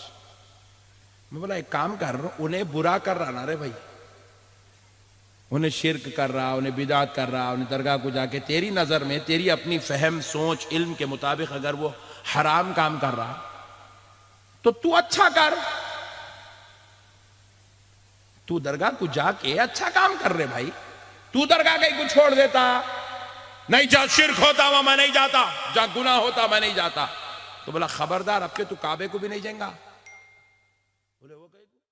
میں بولا ایک کام کر رہا ہوں، انہیں برا کر رہا نا رے بھائی، انہیں شرک کر رہا، انہیں بدعت کر رہا، انہیں درگاہ کو جا کے، تیری نظر میں، تیری اپنی فہم سوچ علم کے مطابق اگر وہ حرام کام کر رہا تو اچھا کر. تو درگاہ کو جا کے اچھا کام کر رہے بھائی. تو درگاہ کہیں کو چھوڑ دیتا، نہیں جہاں شرک ہوتا وہاں میں نہیں جاتا، جہاں گناہ ہوتا میں نہیں جاتا. تو بولا خبردار اب کے تو کعبے کو بھی نہیں جائیں گا. بولے وہ